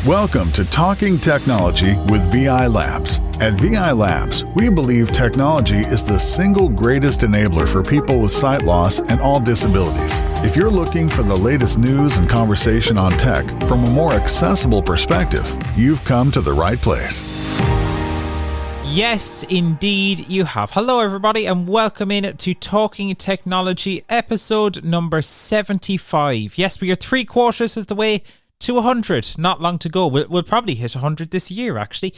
Welcome to Talking Technology with VI Labs. At VI Labs, we believe technology is the single greatest enabler for people with sight loss and all disabilities. If you're looking for the latest news and conversation on tech from a more accessible perspective, you've come to the right place. Yes, indeed, you have. Hello, everybody, and welcome in to Talking Technology, episode number 75. Yes, we are 3/4 of the way to 100. Not long to go. We'll probably hit 100 this year, actually,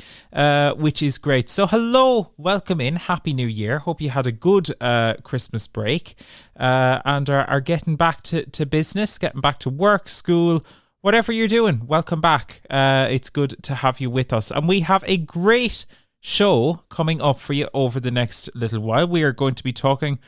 which is great. So, hello, welcome in. Happy New Year. Hope you had a good Christmas break and are getting back to business, getting back to work, school, whatever you're doing. Welcome back. It's good to have you with us. And we have a great show coming up for you over the next little while. We are going to be talking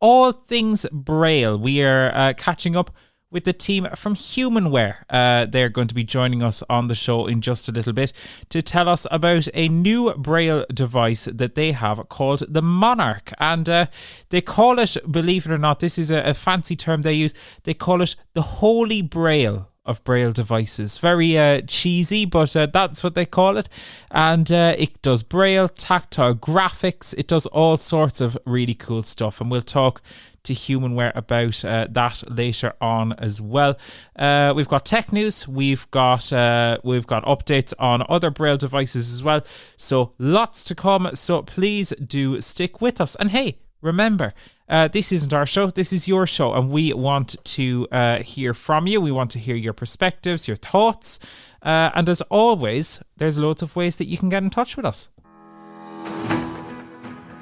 all things Braille. We are catching up with the team from HumanWare. They're going to be joining us on the show in just a little bit to tell us about a new Braille device that they have called the Monarch. And they call it, believe it or not, this is a fancy term they use, they call it the Holy Braille of Braille devices. Very cheesy, but that's what they call it. And it does Braille, tactile graphics. It does all sorts of really cool stuff. And we'll talk to HumanWare about that later on as well. We've got tech news. We've got updates on other Braille devices as well. So lots to come. So please do stick with us. And hey, remember, this isn't our show, this is your show, and we want to hear from you. We want to hear your perspectives, your thoughts, and as always, there's loads of ways that you can get in touch with us.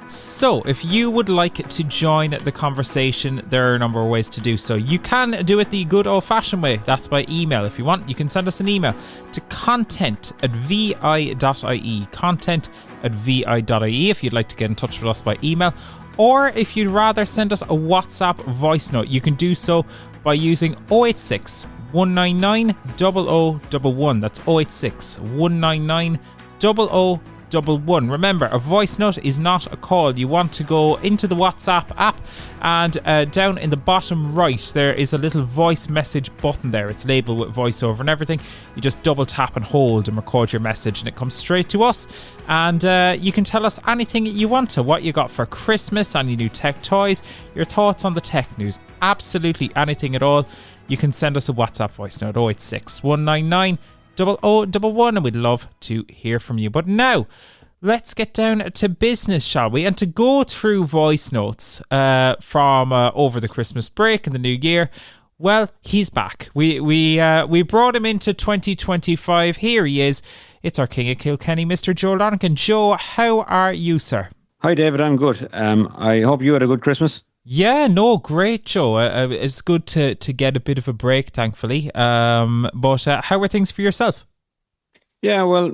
So, if you would like to join the conversation, there are a number of ways to do so. You can do it the good old-fashioned way. That's by email. If you want, you can send us an email to content@vi.ie, content@vi.ie, if you'd like to get in touch with us by email. Or if you'd rather send us a WhatsApp voice note, you can do so by using 086 199 0011. That's 086 199 0011. Remember, a voice note is not a call. You want to go into the WhatsApp app and down in the bottom right there is a little voice message button there. It's labelled with voiceover and everything. You just double tap and hold and record your message and it comes straight to us. And you can tell us anything you want to, what you got for Christmas, any new tech toys, your thoughts on the tech news, absolutely anything at all. You can send us a WhatsApp voice note, 086 199 0011, and we'd love to hear from you. But now, let's get down to business, shall we? And to go through voice notes from over the Christmas break and the new year, well, he's back. We brought him into 2025. Here he is. It's our King of Kilkenny, Mr. Joe Lonergan. Joe, how are you, sir? Hi, David. I'm good. I hope you had a good Christmas. Yeah, no, great, Joe. It's good to get a bit of a break, thankfully. But how are things for yourself? Yeah, well,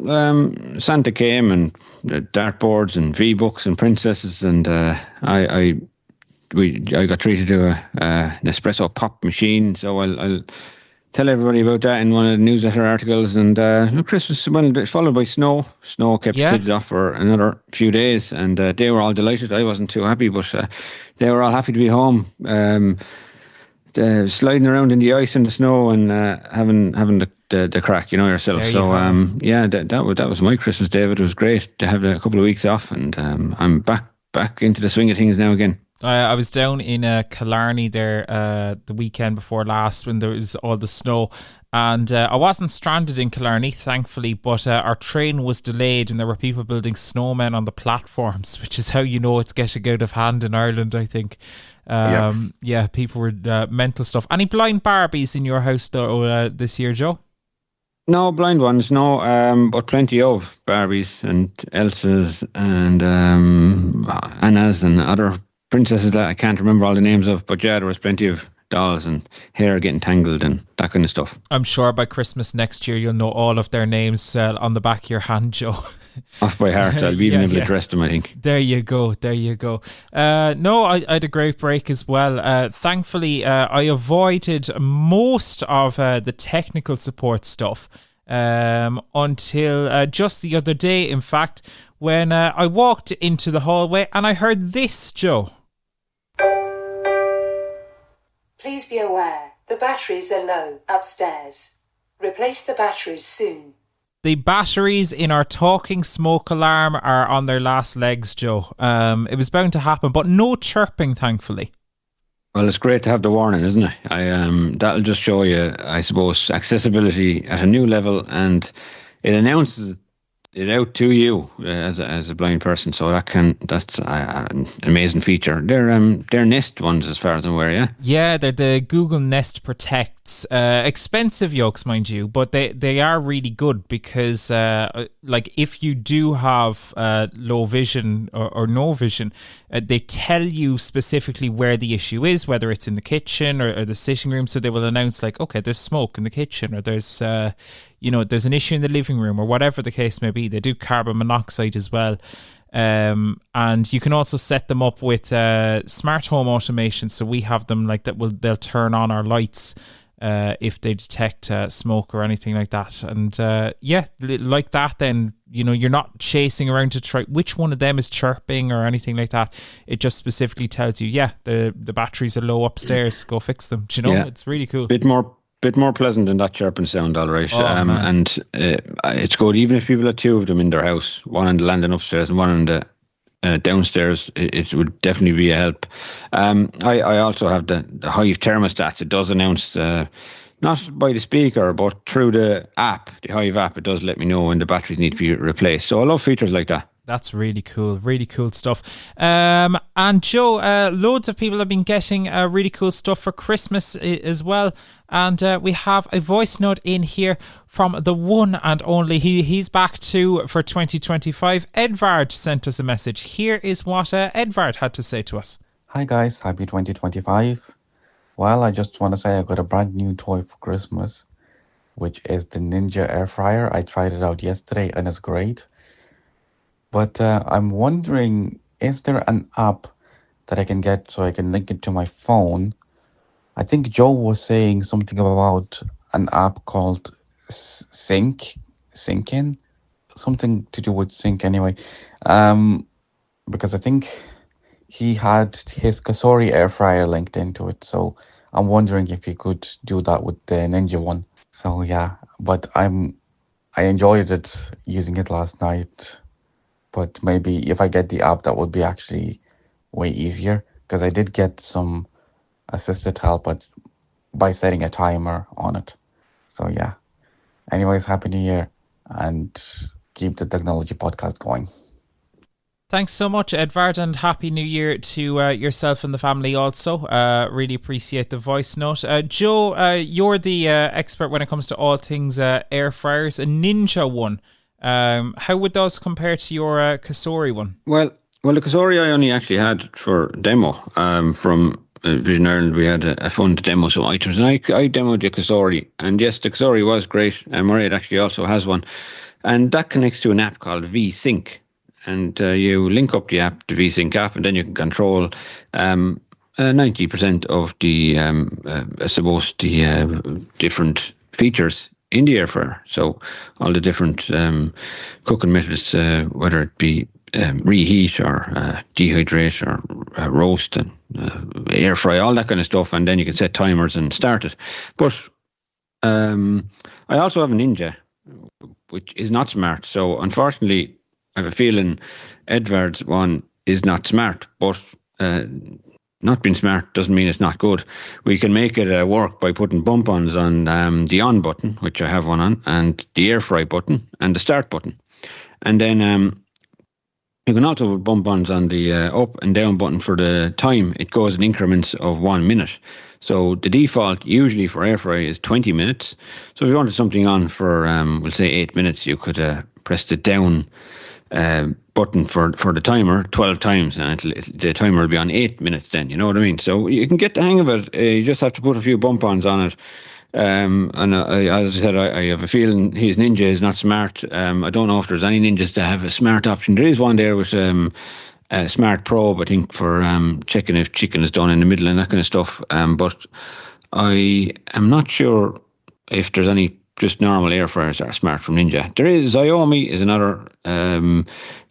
Santa came and dartboards and V-books and princesses, and I got treated to an espresso pop machine. So I'll tell everybody about that in one of the newsletter articles. And Christmas, well, followed by snow. Snow kept the kids off for another few days, and they were all delighted. I wasn't too happy, but they were all happy to be home, sliding around in the ice and the snow and having the crack, you know, yourself. So that was my Christmas, David. It was great to have a couple of weeks off, and I'm back into the swing of things now again. I was down in Killarney there the weekend before last when there was all the snow, and I wasn't stranded in Killarney, thankfully, but our train was delayed and there were people building snowmen on the platforms, which is how you know it's getting out of hand in Ireland, I think. Yeah, people were mental stuff. Any blind Barbies in your house though this year, Joe? No blind ones, no, but plenty of Barbies and Elsas and Annas and other princesses that I can't remember all the names of, but yeah, there was plenty of dolls and hair getting tangled and that kind of stuff. I'm sure by Christmas next year you'll know all of their names on the back of your hand, Joe. Off by heart, I'll be even able to address them, I think. There you go. No, I had a great break as well. Thankfully, I avoided most of the technical support stuff until just the other day, in fact, when I walked into the hallway and I heard this, Joe. Please be aware, the batteries are low upstairs. Replace the batteries soon. the batteries in our talking smoke alarm are on their last legs, Joe. It was bound to happen, but no chirping, thankfully. Well, it's great to have the warning, isn't it? That'll just show you, I suppose, accessibility at a new level, and it announces it out to you as a blind person. So that's an amazing feature. They're Nest ones, as far as I'm aware. Yeah. Yeah, they're the Google Nest Protects. Expensive yokes, mind you, but they are really good because like if you do have low vision or no vision, they tell you specifically where the issue is, whether it's in the kitchen or the sitting room. So they will announce like, okay, there's smoke in the kitchen, or there's there's an issue in the living room, or whatever the case may be. They do carbon monoxide as well. And you can also set them up with smart home automation. So we have them like that. They'll turn on our lights if they detect smoke or anything like that. And like that, then you're not chasing around to try which one of them is chirping or anything like that. It just specifically tells you, the batteries are low upstairs. Go fix them. Do you know? Yeah. It's really cool. Bit more pleasant than that chirping sound, all right. And it's good, even if people have two of them in their house, one on the landing upstairs and one on the downstairs. It would definitely be a help. I also have the Hive thermostats. It does announce, not by the speaker, but through the app, the Hive app. It does let me know when the batteries need to be replaced. So I love features like that. That's really cool stuff. And Joe, loads of people have been getting really cool stuff for Christmas as well. And we have a voice note in here from the one and only, he's back too for 2025. Edvard sent us a message. Here is what Edvard had to say to us. Hi guys, happy 2025. Well, I just want to say I got a brand new toy for Christmas, which is the Ninja air fryer. I tried it out yesterday and it's great. But I'm wondering, is there an app that I can get so I can link it to my phone? I think Joe was saying something about an app called Sync In, something to do with Sync anyway. Because I think he had his Kasori air fryer linked into it. So I'm wondering if he could do that with the Ninja one. So yeah, but I enjoyed it using it last night. But maybe if I get the app, that would be actually way easier. Because I did get some assisted help by setting a timer on it. So yeah. Anyways, Happy New Year. And keep the technology podcast going. Thanks so much, Edvard, and Happy New Year to yourself and the family also. Really appreciate the voice note. Joe, you're the expert when it comes to all things air fryers. A Ninja one. How would those compare to your Kasori one? Well, the Kasori I only actually had for demo from Vision Ireland. We had a fun to demo some items, and I demoed the Kasori. And yes, the Kasori was great. Mairead actually also has one. And that connects to an app called VSync. And you link up the app, the VSync app, and then you can control 90% of the, I suppose, the different features in the air fryer. So all the different cooking methods, whether it be reheat or dehydrate or roast and air fry, all that kind of stuff. And then you can set timers and start it. But I also have a Ninja, which is not smart. So unfortunately, I have a feeling Edvard's one is not smart, but not being smart doesn't mean it's not good. We can make it work by putting bump-ons on the on button, which I have one on, and the air fry button and the start button. And then you can also put bump-ons on the up and down button for the time. It goes in increments of 1 minute. So the default usually for air fry is 20 minutes. So if you wanted something on for, we'll say 8 minutes, you could press the down button for the timer 12 times, and the timer will be on 8 minutes then, you know what I mean? So you can get the hang of it. You just have to put a few bump-ons on it. And as I said, I have a feeling his Ninja is not smart. I don't know if there's any Ninjas that have a smart option. There is one there with a smart probe, I think, for checking if chicken is done in the middle and that kind of stuff. But I am not sure if there's any just normal air fryers that are smart from Ninja. There is Xiaomi is another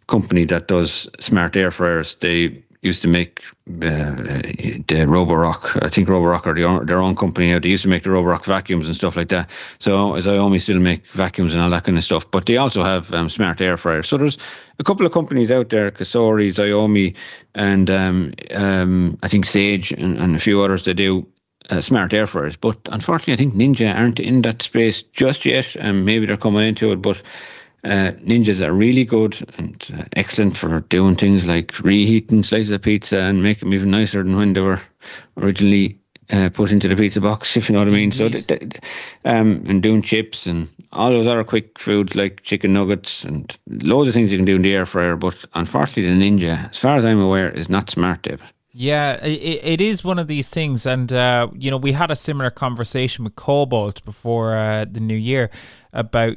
company that does smart air fryers. You used to make the Roborock. I think Roborock are their own company now. They used to make the Roborock vacuums and stuff like that. So as Xiaomi still make vacuums and all that kind of stuff. But they also have smart air fryers. So there's a couple of companies out there, Kasori, Xiaomi, and I think Sage and a few others that do smart air fryers. But unfortunately, I think Ninja aren't in that space just yet. And maybe they're coming into it. But Ninjas are really good and excellent for doing things like reheating slices of pizza and make them even nicer than when they were originally put into the pizza box, if you know what I mean. So, and doing chips and all those other quick foods like chicken nuggets and loads of things you can do in the air fryer. But unfortunately, the Ninja, as far as I'm aware, is not smart, David. Yeah, it is one of these things. And, we had a similar conversation with Cobalt before the new year about,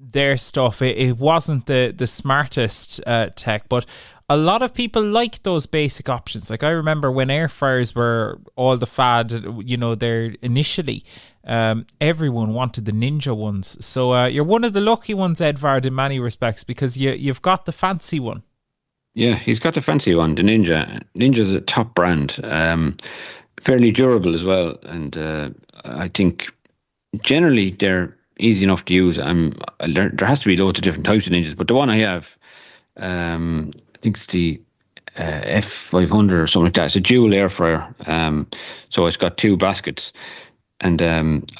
their stuff. It wasn't the smartest tech, but a lot of people like those basic options. Like I remember when air fryers were all the fad, there initially, everyone wanted the Ninja ones. So you're one of the lucky ones, Edvard, in many respects, because you've got the fancy one. Yeah, he's got the fancy one, the Ninja. Ninja's a top brand, fairly durable as well, and I think generally they're easy enough to use. There has to be loads of different types of Ninjas, but the one I have, I think it's the F500 or something like that. It's a dual air fryer, so it's got two baskets, and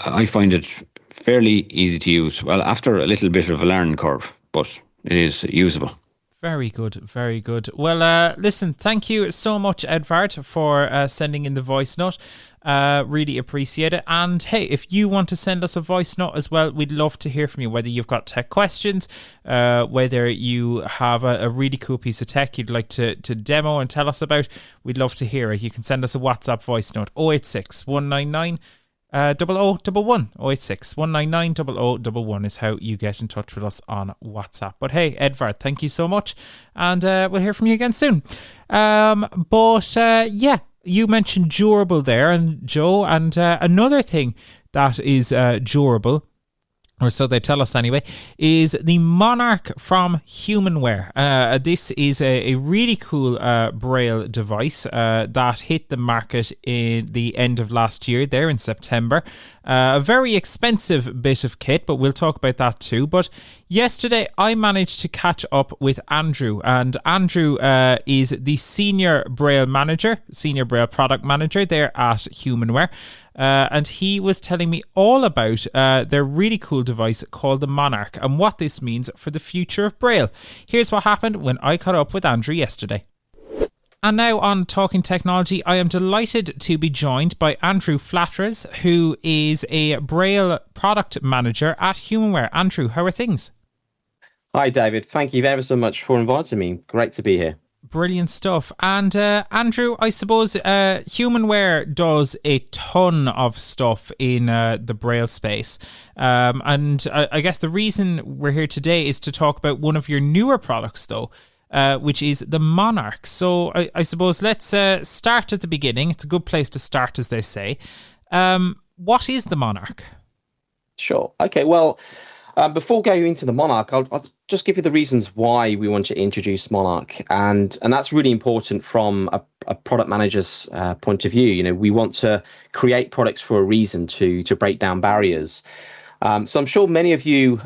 I find it fairly easy to use. Well, after a little bit of a learning curve, but it is usable. Very good, very good. Well, listen, thank you so much, Edvard, for sending in the voice note. Really appreciate it. And hey, if you want to send us a voice note as well, we'd love to hear from you, whether you've got tech questions, whether you have a really cool piece of tech you'd like to demo and tell us about. We'd love to hear it. You can send us a WhatsApp voice note, 086 199 0011. 086 199 0011 is how you get in touch with us on WhatsApp. But hey, Edvard, thank you so much, and we'll hear from you again soon. Yeah, you mentioned durable there, and Joe, and another thing that is durable, or so they tell us anyway, is the Monarch from HumanWare. This is a really cool Braille device that hit the market in the end of last year, there in September. A very expensive bit of kit, but we'll talk about that too. But yesterday I managed to catch up with Andrew, and Andrew is the senior Braille product manager there at HumanWare. And he was telling me all about their really cool device called the Monarch and what this means for the future of Braille. Here's what happened when I caught up with Andrew yesterday. And now on Talking Technology, I am delighted to be joined by Andrew Flatres, who is a Braille product manager at HumanWare. Andrew, how are things? Hi, David. Thank you ever so much for inviting me. Great to be here. Brilliant stuff. And Andrew, I suppose HumanWare does a ton of stuff in the Braille space. And I guess the reason we're here today is to talk about one of your newer products, though, which is the Monarch. So I suppose let's start at the beginning. It's a good place to start, as they say. What is the Monarch? Sure. Okay, well, before going into the Monarch, I'll just give you the reasons why we want to introduce Monarch. And that's really important from a product manager's point of view. We want to create products for a reason, to break down barriers. So I'm sure many of you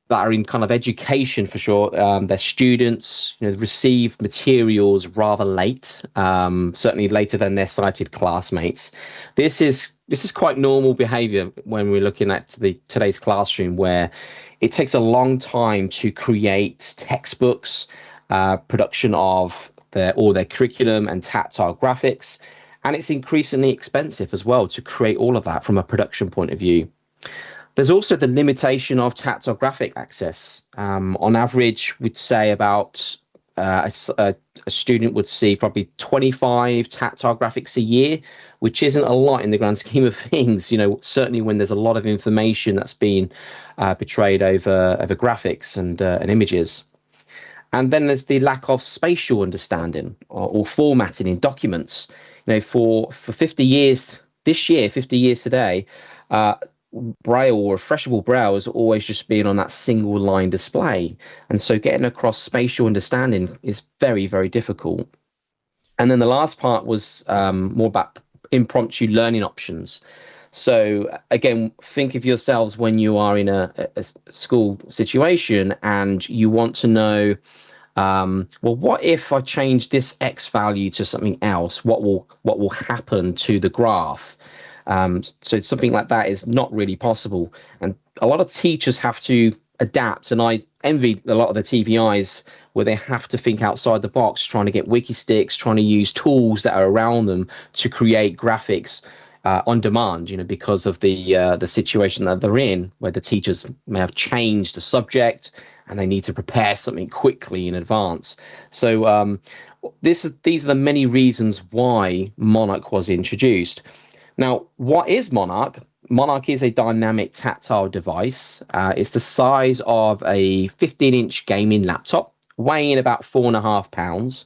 that are in kind of education, for sure, they're students, receive materials rather late, certainly later than their sighted classmates. This is quite normal behavior when we're looking at today's classroom, where it takes a long time to create textbooks, production of their curriculum and tactile graphics, and it's increasingly expensive as well to create all of that from a production point of view. There's also the limitation of tactile graphic access. On average, we'd say about a student would see probably 25 tactile graphics a year, which isn't a lot in the grand scheme of things. Certainly when there's a lot of information that's being portrayed over graphics and images. And then there's the lack of spatial understanding or formatting in documents. For 50 years this year, 50 years today, Braille or refreshable Braille has always just been on that single line display. And so getting across spatial understanding is very, very difficult. And then the last part was more about impromptu learning options. So again, think of yourselves when you are in a school situation and you want to know, well, what if I change this X value to something else? What will happen to the graph? So something like that is not really possible. And a lot of teachers have to adapt. And I envy a lot of the TVIs where they have to think outside the box, trying to get wiki sticks, trying to use tools that are around them to create graphics on demand, because of the situation that they're in, where the teachers may have changed the subject and they need to prepare something quickly in advance. So these are the many reasons why Monarch was introduced. Now, what is Monarch? Monarch is a dynamic tactile device. It's the size of a 15-inch gaming laptop, weighing about 4.5 pounds.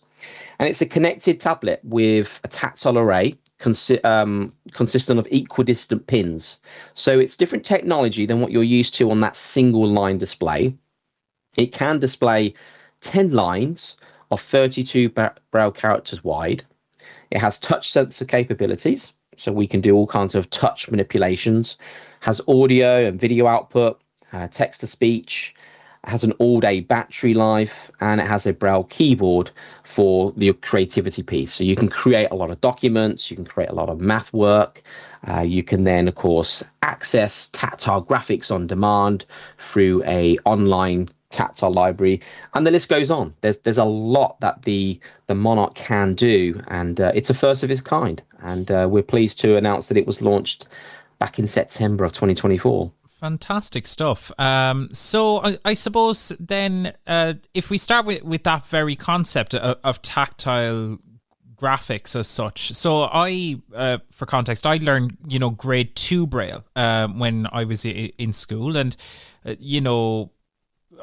And it's a connected tablet with a tactile array consisting of equidistant pins. So it's different technology than what you're used to on that single line display. It can display 10 lines of 32 Braille characters wide. It has touch sensor capabilities, so we can do all kinds of touch manipulations. Has audio and video output, text to speech. Has an all-day battery life, and it has a Braille keyboard for the creativity piece. So you can create a lot of documents, you can create a lot of math work. You can then, of course, access tactile graphics on demand through a online tactile library, and the list goes on. There's a lot that the Monarch can do, and it's a first of its kind. And we're pleased to announce that it was launched back in September of 2024. Fantastic stuff. So I suppose then, if we start with that very concept of tactile graphics as such. So for context, I learned, grade 2 Braille when I was in school, and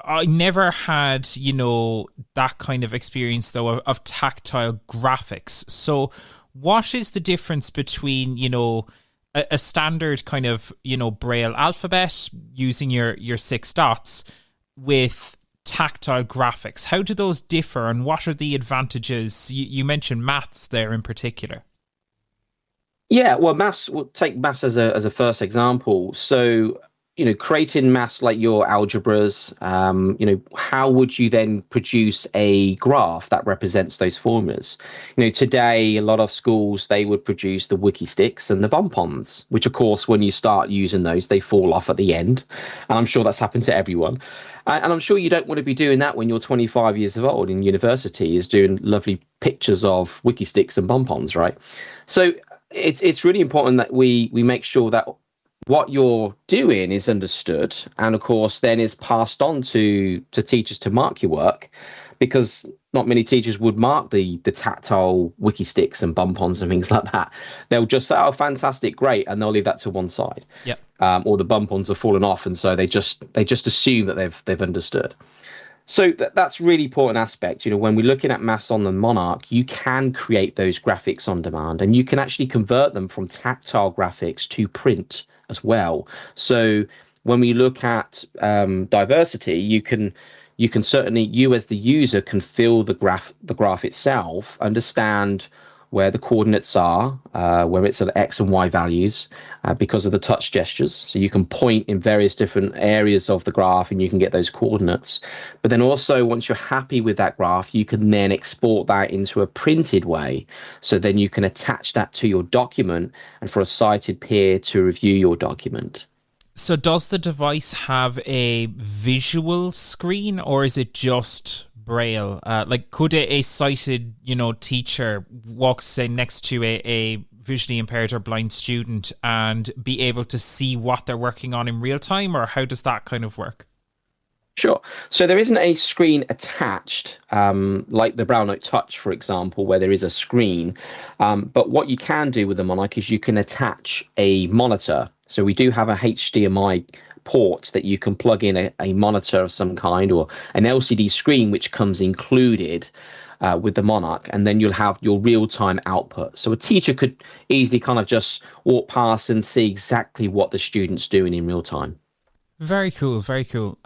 I never had, that kind of experience though of tactile graphics. So what is the difference between, a standard kind of, Braille alphabet using your 6 dots with tactile graphics? How do those differ, and what are the advantages? You mentioned maths there in particular. Yeah, well, we'll take maths as a first example. So, creating maths like your algebras, how would you then produce a graph that represents those formulas? Today, a lot of schools, they would produce the wiki sticks and the bonbons, which, of course, when you start using those, they fall off at the end. And I'm sure that's happened to everyone. And I'm sure you don't want to be doing that when you're 25 years old in university, is doing lovely pictures of wiki sticks and bonbons, right? So it's really important that we make sure that what you're doing is understood, and of course then is passed on to teachers to mark your work, because not many teachers would mark the tactile wiki sticks and bonbons and things like that. They'll just say, oh, fantastic, great, and they'll leave that to one side. Yep. Or the bonbons have fallen off, and so they just assume that they've understood. So that's really important aspect. When we're looking at maths on the Monarch, you can create those graphics on demand, and you can actually convert them from tactile graphics to print as well. So when we look at diversity, you can certainly, you as the user can fill the graph itself, understand where the coordinates are, where it's at X and Y values because of the touch gestures. So you can point in various different areas of the graph and you can get those coordinates. But then also, once you're happy with that graph, you can then export that into a printed way. So then you can attach that to your document and for a sighted peer to review your document. So does the device have a visual screen, or is it just Braille? Could a sighted, teacher walk, say, next to a visually impaired or blind student and be able to see what they're working on in real time, or how does that kind of work? Sure. So there isn't a screen attached, like the Braille Note Touch, for example, where there is a screen. But what you can do with the Monarch is you can attach a monitor. So we do have a HDMI port that you can plug in a monitor of some kind, or an LCD screen, which comes included with the Monarch, and then you'll have your real-time output. So a teacher could easily kind of just walk past and see exactly what the student's doing in real time. Very cool, very cool.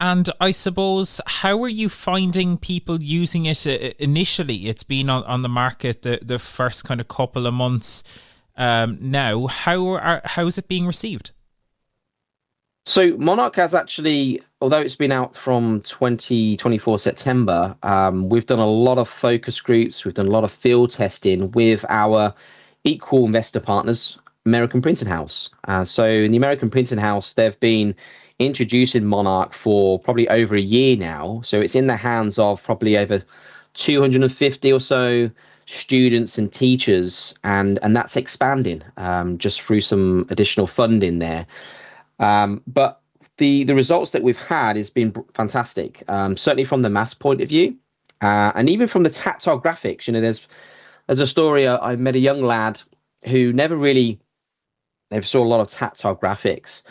And I suppose, how are you finding people using it initially? It's been on the market the first kind of couple of months now. How is it being received? So Monarch has actually, although it's been out from 2024 September, we've done a lot of focus groups. We've done a lot of field testing with our equal investor partners, American Printing House. So in the American Printing House, they've been introducing Monarch for probably over a year now. So it's in the hands of probably over 250 or so students and teachers, and that's expanding just through some additional funding there. But the results that we've had has been fantastic, certainly from the mass point of view, and even from the tactile graphics. You know, there's a story. I met a young lad who never saw a lot of tactile graphics,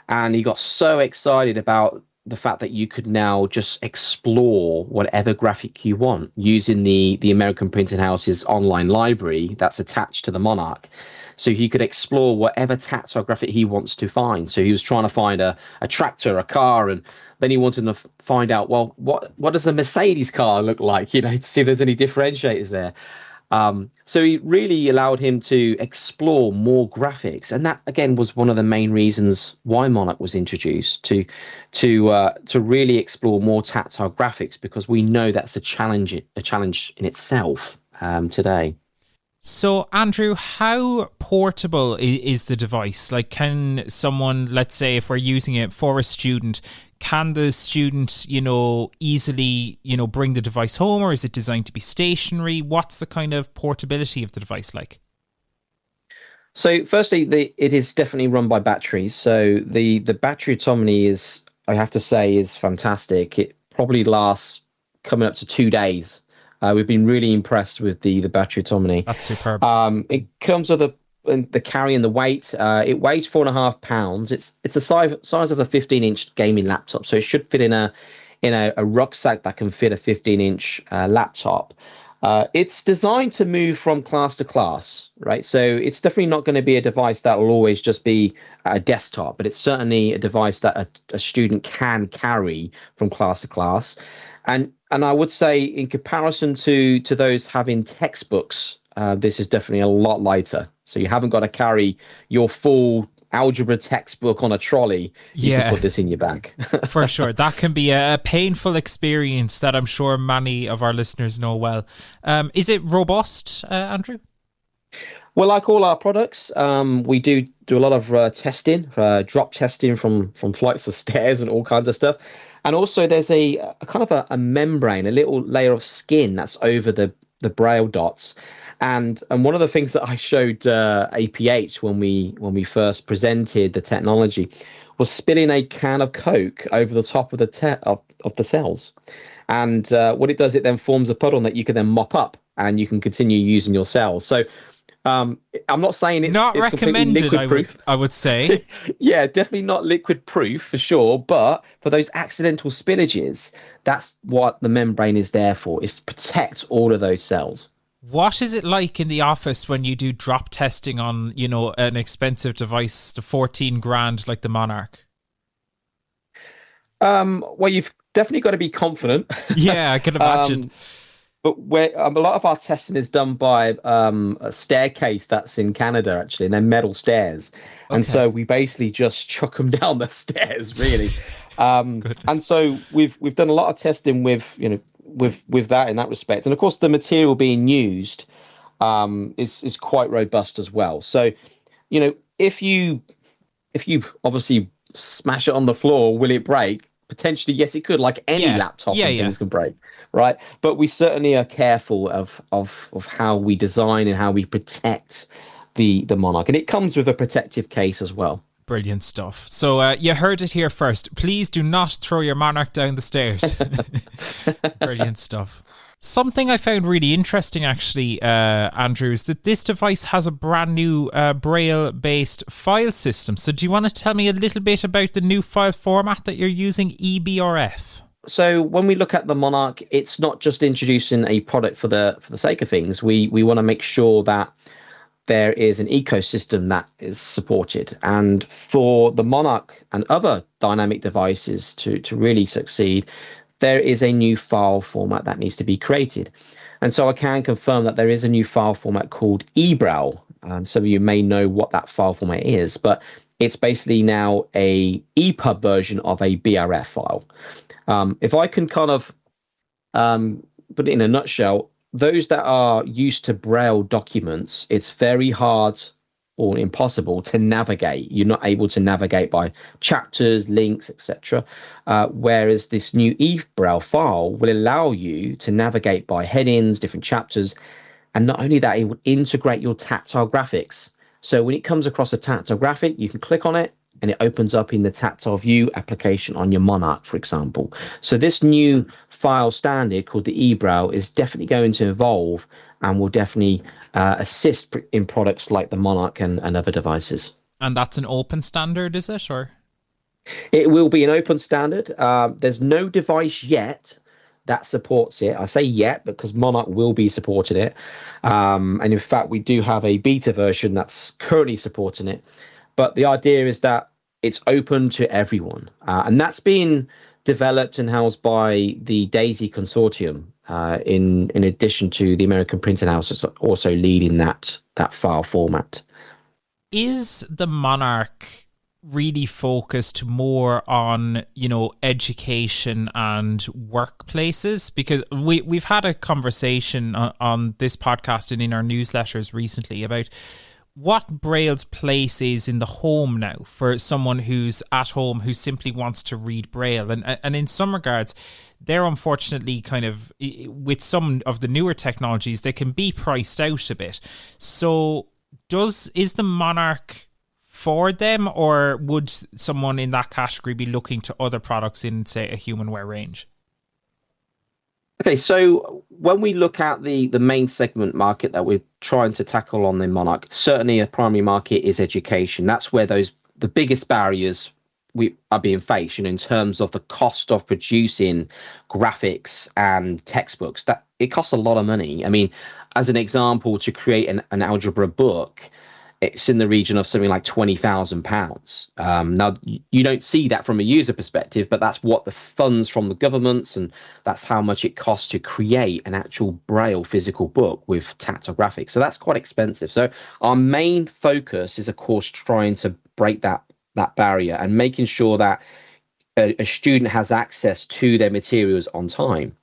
and he got so excited about the fact that you could now just explore whatever graphic you want using the American Printing House's online library that's attached to the Monarch. So he could explore whatever tactile graphic he wants to find. So he was trying to find a tractor, a car, and then he wanted to find out, well, what does a Mercedes car look like, you know, to see if there's any differentiators there. So it really allowed him to explore more graphics, and that again was one of the main reasons why Monarch was introduced to really explore more tactile graphics, because we know that's a challenge in itself today. So, Andrew, how portable is the device? Like, can someone, let's say, if we're using it for a student, can the student, easily, bring the device home, or is it designed to be stationary? What's the kind of portability of the device like? So, firstly, it is definitely run by batteries. So the battery autonomy is, I have to say, is fantastic. It probably lasts coming up to 2 days. We've been really impressed with the battery autonomy. That's superb. It comes with the carry and the weight. It weighs 4.5 pounds. It's the size of a 15-inch gaming laptop, so it should fit in a rucksack that can fit a 15-inch laptop. It's designed to move from class to class, right? So it's definitely not going to be a device that will always just be a desktop, but it's certainly a device that a student can carry from class to class. And I would say, in comparison to those having textbooks, this is definitely a lot lighter. So you haven't got to carry your full algebra textbook on a trolley. You can put this in your bag. For sure. That can be a painful experience that I'm sure many of our listeners know well. Is it robust, Andrew? Well, like all our products, we do a lot of testing, drop testing from flights of stairs and all kinds of stuff. And also there's a kind of a membrane, a little layer of skin that's over the Braille dots. And one of the things that I showed APH when we first presented the technology was spilling a can of Coke over the top of the cells. And what it does, it then forms a puddle that you can then mop up and you can continue using your cells. So I'm not saying it's not recommended, liquid proof. I would say. Yeah, definitely not liquid proof for sure. But for those accidental spillages, that's what the membrane is there for, is to protect all of those cells. What is it like in the office when you do drop testing on, an expensive device, the 14 grand like the Monarch? Well, you've definitely got to be confident. Yeah, I can imagine. But a lot of our testing is done by a staircase that's in Canada, actually, and they're metal stairs. Okay. And so we basically just chuck them down the stairs, really. And so we've done a lot of testing with that in that respect. And of course, the material being used is quite robust as well. So, if you obviously smash it on the floor, will it break? Potentially, yes, it could, like any laptop and things can break, right? But we certainly are careful of how we design and how we protect the Monarch. And it comes with a protective case as well. Brilliant stuff. So you heard it here first. Please do not throw your Monarch down the stairs. Brilliant stuff. Something I found really interesting, actually, Andrew, is that this device has a brand new Braille-based file system. So do you want to tell me a little bit about the new file format that you're using, EBRF? So when we look at the Monarch, it's not just introducing a product for the sake of things. We want to make sure that there is an ecosystem that is supported. And for the Monarch and other dynamic devices to really succeed, there is a new file format that needs to be created. And so I can confirm that there is a new file format called eBraille. Some of you may know what that file format is, but it's basically now a EPUB version of a BRF file. If I can kind of put it in a nutshell, those that are used to Braille documents, it's very hard or impossible to navigate. You're not able to navigate by chapters, links, etc. Whereas this new eBraille file will allow you to navigate by headings, different chapters, and not only that, it will integrate your tactile graphics. So when it comes across a tactile graphic, you can click on it and it opens up in the tactile view application on your Monarch, for example. So this new file standard called the eBraille is definitely going to evolve and will definitely assist in products like the Monarch and other devices. And that's an open standard, is it? Or it will be an open standard. There's no device yet that supports it. I say yet because Monarch will be supporting it. And in fact, we do have a beta version that's currently supporting it. But the idea is that it's open to everyone. And that's been developed and housed by the DAISY Consortium, in addition to the American Printing House also leading that file format. Is the Monarch really focused more on, education and workplaces? Because we've had a conversation on this podcast and in our newsletters recently about what Braille's place is in the home now for someone who's at home who simply wants to read Braille. And in some regards, they're unfortunately kind of, with some of the newer technologies, they can be priced out a bit. So is the Monarch for them, or would someone in that category be looking to other products in, say, a HumanWare range? Okay, so when we look at the main segment market that we're trying to tackle on the Monarch, certainly a primary market is education. That's where the biggest barriers are being faced, in terms of the cost of producing graphics and textbooks. That it costs a lot of money. I mean, as an example, to create an algebra book, it's in the region of something like £20,000. Now, you don't see that from a user perspective, but that's what the funds from the governments, and that's how much it costs to create an actual Braille physical book with tactile graphics. So that's quite expensive. So our main focus is, of course, trying to break that barrier and making sure that a student has access to their materials on time.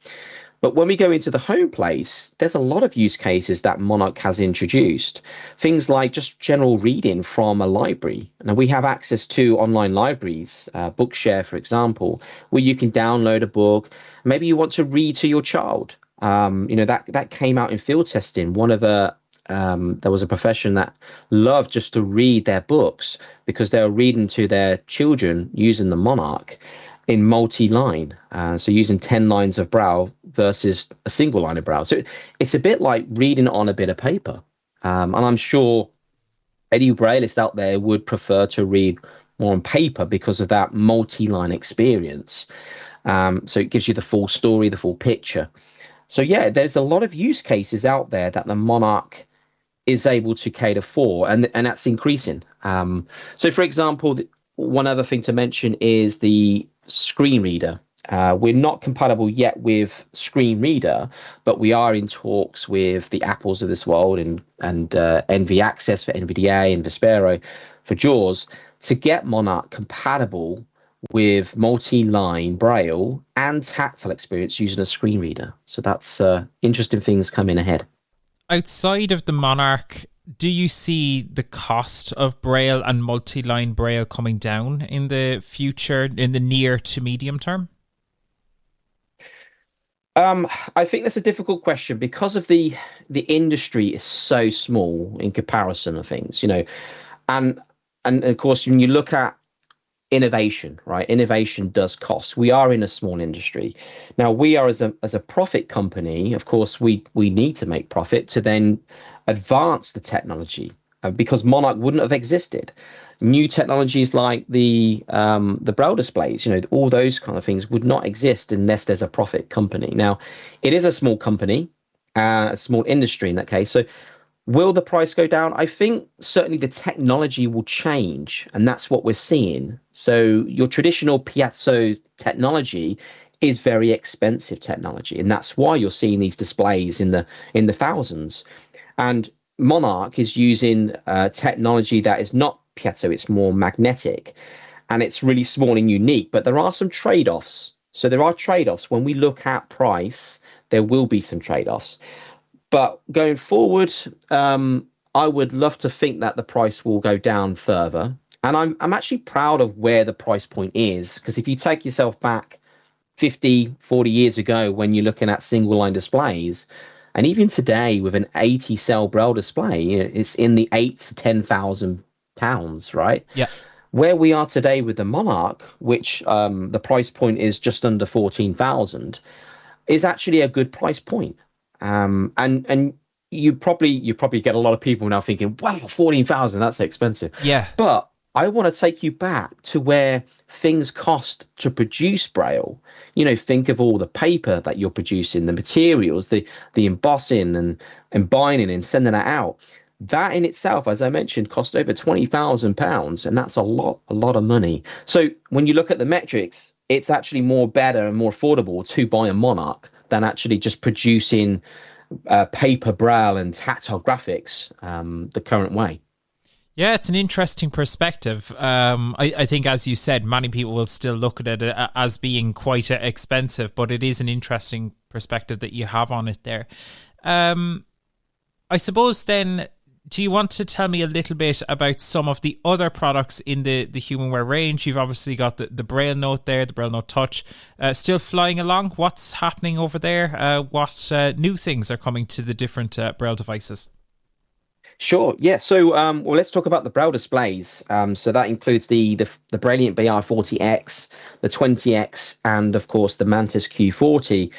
But when we go into the home place, there's a lot of use cases that Monarch has introduced. Things like just general reading from a library. Now, we have access to online libraries, Bookshare, for example, where you can download a book. Maybe you want to read to your child. That came out in field testing. There was a profession that loved just to read their books because they were reading to their children using the Monarch in multi-line, so using 10 lines of Braille versus a single line of Braille. So it's a bit like reading on a bit of paper. And I'm sure any Brailleist out there would prefer to read more on paper because of that multi-line experience. So it gives you the full story, the full picture. So yeah, there's a lot of use cases out there that the Monarch is able to cater for, and that's increasing. So for example, one other thing to mention is the screen reader. We're not compatible yet with screen reader, but we are in talks with the Apples of this world and NV Access for NVDA and Vespero for JAWS to get Monarch compatible with multi-line Braille and tactile experience using a screen reader. So that's interesting things coming ahead. Outside of the Monarch, do you see the cost of Braille and multi-line Braille coming down in the future, in the near to medium term? I think that's a difficult question because of the industry is so small in comparison of things, and of course when you look at innovation, right? Innovation does cost. We are in a small industry. Now we are as a profit company, of course, we need to make profit to then advance the technology because Monarch wouldn't have existed. New technologies like the Braille displays, all those kind of things would not exist unless there's a profit company. Now, it is a small company, a small industry in that case. So Will the price go down? I think certainly the technology will change, and that's what we're seeing. So your traditional piezo technology is very expensive technology, and that's why you're seeing these displays in the thousands. And Monarch is using technology that is not piezo; it's more magnetic, and it's really small and unique. But there are some trade-offs. So there are trade-offs when we look at price. There will be some trade-offs. But going forward, I would love to think that the price will go down further. And I'm actually proud of where the price point is, because if you take yourself back 50, 40 years ago when you're looking at single line displays, and even today with an 80 cell Braille display, it's in the £8,000 to £10,000, right? Yeah. Where we are today with the Monarch, which the price point is just under 14,000, is actually a good price point. And you probably get a lot of people now thinking, wow, 14,000, that's expensive. Yeah. But I want to take you back to where things cost to produce Braille. Think of all the paper that you're producing, the materials, the embossing and binding and sending that out. That in itself, as I mentioned, cost over £20,000, and that's a lot of money. So when you look at the metrics, it's actually more better and more affordable to buy a Monarch than actually just producing paper Braille and tactile graphics the current way. Yeah, it's an interesting perspective. I think, as you said, many people will still look at it as being quite expensive, but it is an interesting perspective that you have on it there. I suppose then, do you want to tell me a little bit about some of the other products in the HumanWare range? You've obviously got the Braille Note there, the Braille Note Touch, still flying along. What's happening over there? What new things are coming to the different Braille devices? Sure. Yeah. So, let's talk about the Braille displays. So that includes the Brailliant BR40X, the 20X, and of course the Mantis Q40,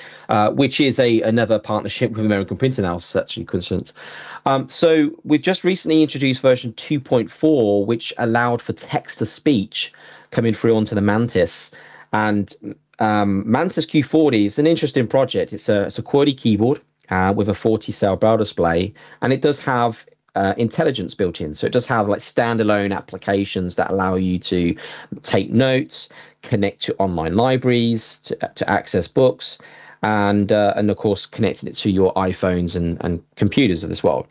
which is another partnership with American Printing House. Actually, coincidence. So we've just recently introduced version 2.4, which allowed for text to speech coming through onto the Mantis. And Mantis Q40 is an interesting project. It's a QWERTY keyboard with a 40 cell Braille display, and it does have intelligence built in. So it does have like standalone applications that allow you to take notes, connect to online libraries, to access books, and of course connecting it to your iPhones and computers of this world.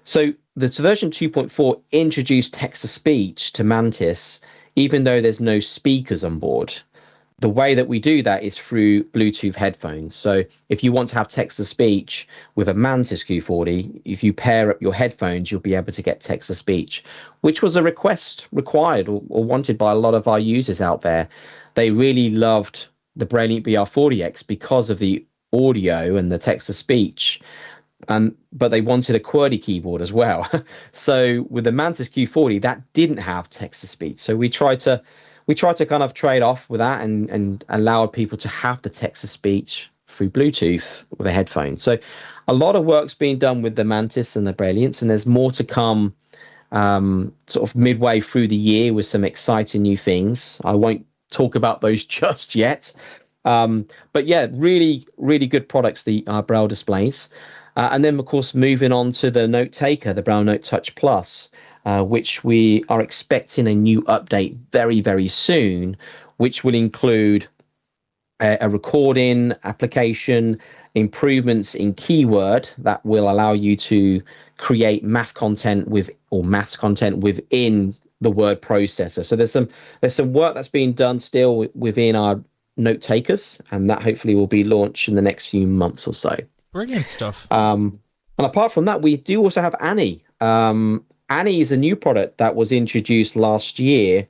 So the version 2.4 introduced text to speech to Mantis, even though there's no speakers on board. The way that we do that is through Bluetooth headphones. So if you want to have text to speech with a Mantis Q40, if you pair up your headphones, you'll be able to get text to speech, which was a required or wanted by a lot of our users out there. They really loved the Brailliant BR40X because of the audio and the text to speech, but they wanted a QWERTY keyboard as well. So with the Mantis Q40, that didn't have text to speech. So we tried to kind of trade off with that and allow people to have the text to speech through Bluetooth with a headphone. So a lot of work's being done with the Mantis and the Brailliants, and there's more to come sort of midway through the year with some exciting new things. I won't talk about those just yet. But yeah, really, really good products, the Braille displays. And then, of course, moving on to the Note Taker, the Braille Note Touch Plus, which we are expecting a new update very, very soon, which will include a recording application, improvements in keyword that will allow you to create math content within the word processor. So there's some work that's being done still within our Note Takers, and that hopefully will be launched in the next few months or so. Brilliant stuff. And apart from that, we do also have Annie. Annie is a new product that was introduced last year.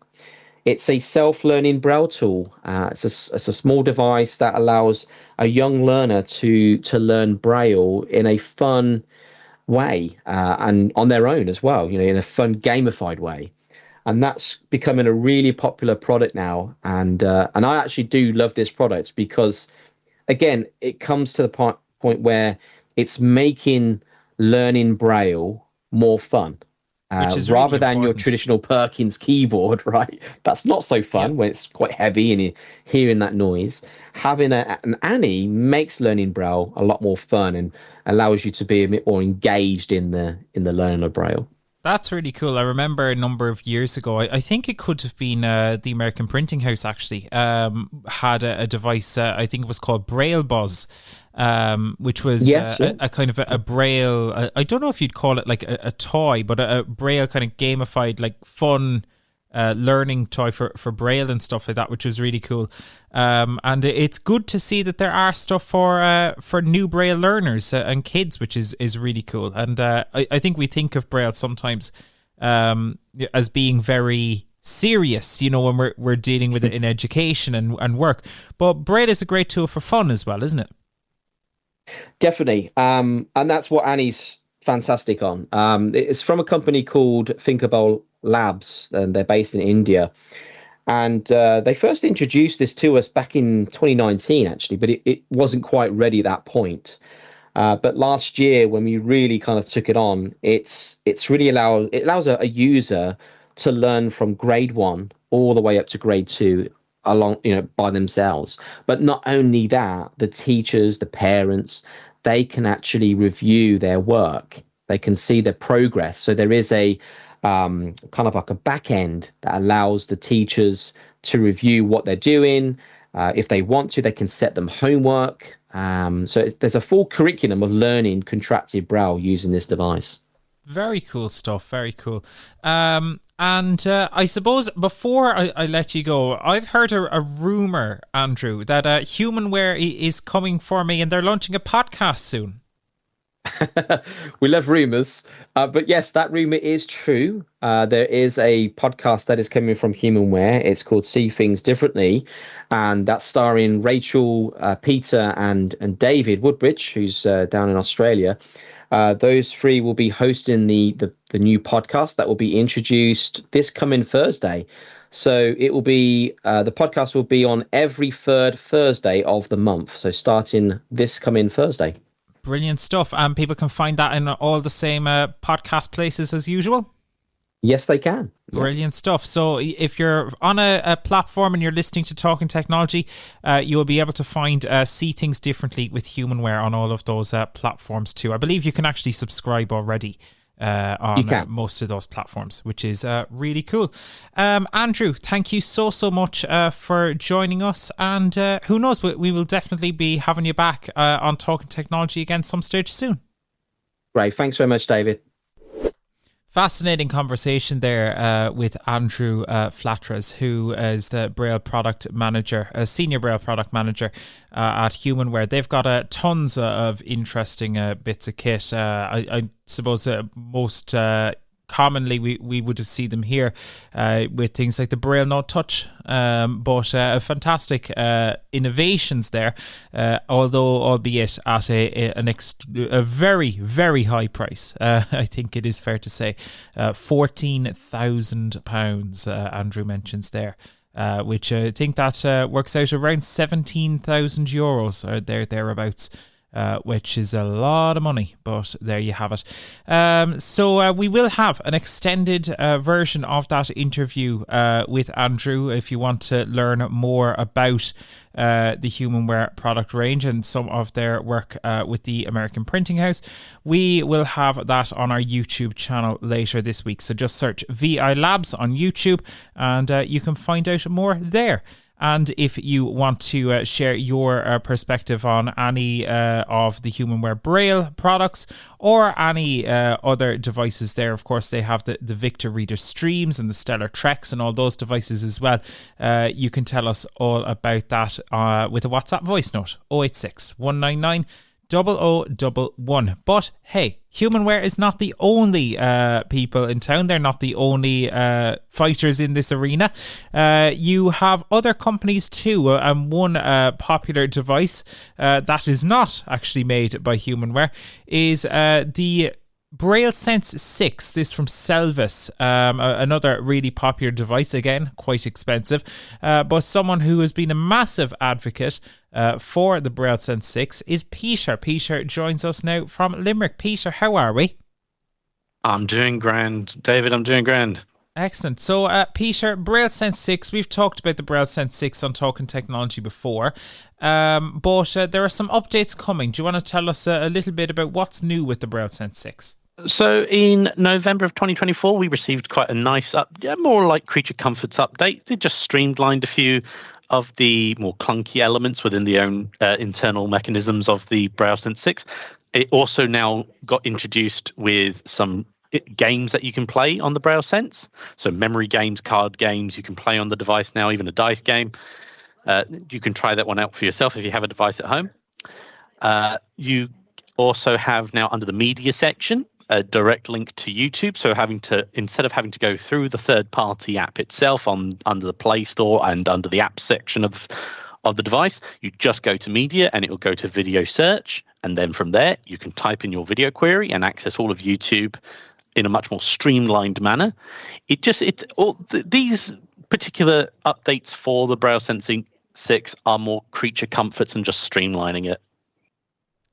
It's a self-learning Braille tool. It's a small device that allows a young learner to learn Braille in a fun way and on their own as well, in a fun gamified way. And that's becoming a really popular product now. And I actually do love this product because, again, it comes to the point where it's making learning Braille more fun. Which is rather really than your important. traditional Perkins keyboard, right? That's not so fun when it's quite heavy and you're hearing that noise. Having an Annie makes learning Braille a lot more fun and allows you to be a bit more engaged in the learning of Braille. That's really cool. I remember a number of years ago, I think it could have been the American Printing House actually, had a device, I think it was called Braille Buzz, which was a kind of a Braille, I don't know if you'd call it like a toy, but a Braille kind of gamified, like fun learning toy for Braille and stuff like that, which was really cool. And it's good to see that there are stuff for new Braille learners and kids, which is really cool. And I think we think of Braille sometimes as being very serious, when we're dealing with it in education and work. But Braille is a great tool for fun as well, isn't it? Definitely. And that's what Annie's fantastic on. It's from a company called Thinkable Labs, and they're based in India. And they first introduced this to us back in 2019, actually, but it wasn't quite ready at that point. But last year, when we really kind of took it on, it's really allows a user to learn from grade 1 all the way up to grade 2 along, by themselves. But not only that, the teachers, the parents, they can actually review their work. They can see their progress. So there is a kind of like a back end that allows the teachers to review what they're doing. If they want to, they can set them homework. So there's a full curriculum of learning contracted Braille using this device. Very cool stuff. Very cool. And I suppose before I let you go, I've heard a rumor, Andrew, that HumanWare is coming for me and they're launching a podcast soon. We love rumors, but yes, that rumor is true. There is a podcast that is coming from HumanWare. It's called See Things Differently, and that's starring Rachel, Peter, and David Woodbridge, who's down in Australia. Those three will be hosting the new podcast that will be introduced this coming Thursday. So it will be the podcast will be on every third Thursday of the month. So starting this coming Thursday. Brilliant stuff. And people can find that in all the same podcast places as usual? Yes, they can. Brilliant stuff. So if you're on a platform and you're listening to Talking Technology, you will be able to find See Things Differently with HumanWare on all of those platforms too. I believe you can actually subscribe already on most of those platforms, which is really cool. Andrew, thank you so much for joining us, and who knows, we will definitely be having you back on Talking Technology again some stage soon. Great, thanks very much, David. Fascinating conversation there with Andrew Flatres, who is the Braille product manager, senior Braille product manager at HumanWare. They've got tons of interesting bits of kit. I suppose most commonly we would have seen them here with things like the Braille No Touch, but fantastic innovations there, although albeit at a very, very high price. I think it is fair to say £14,000 Andrew mentions there, which I think that works out around €17,000 or thereabouts. Which is a lot of money, but there you have it. So we will have an extended version of that interview with Andrew if you want to learn more about the HumanWare product range and some of their work with the American Printing House. We will have that on our YouTube channel later this week. So just search VI Labs on YouTube and you can find out more there. And if you want to share your perspective on any of the HumanWare Braille products or any other devices there, of course, they have the Victor Reader Streams and the Stellar Treks and all those devices as well. You can tell us all about that with a WhatsApp voice note, 086 199 0011. But hey, HumanWare is not the only people in town. They're not the only fighters in this arena. You have other companies too, and one popular device that is not actually made by HumanWare is the BrailleSense 6, this from Selvis, another really popular device, again, quite expensive, but someone who has been a massive advocate for the BrailleSense 6 is Peter. Peter joins us now from Limerick. Peter, how are we? I'm doing grand. David, I'm doing grand. Excellent. So, Peter, BrailleSense 6, we've talked about the BrailleSense 6 on Talking Technology before, but there are some updates coming. Do you want to tell us a little bit about what's new with the BrailleSense 6? So in November of 2024, we received quite a nice, more like creature comforts update. They just streamlined a few of the more clunky elements within the own internal mechanisms of the BrailleSense 6. It also now got introduced with some games that you can play on the BrailleSense. So memory games, card games, you can play on the device now, even a dice game. You can try that one out for yourself if you have a device at home. You also have now under the media section a direct link to YouTube. So instead of having to go through the third-party app itself under the Play Store and under the app section of the device, you just go to media and it will go to video search. And then from there, you can type in your video query and access all of YouTube in a much more streamlined manner. These particular updates for the BrailleSense 6 are more creature comforts and just streamlining it.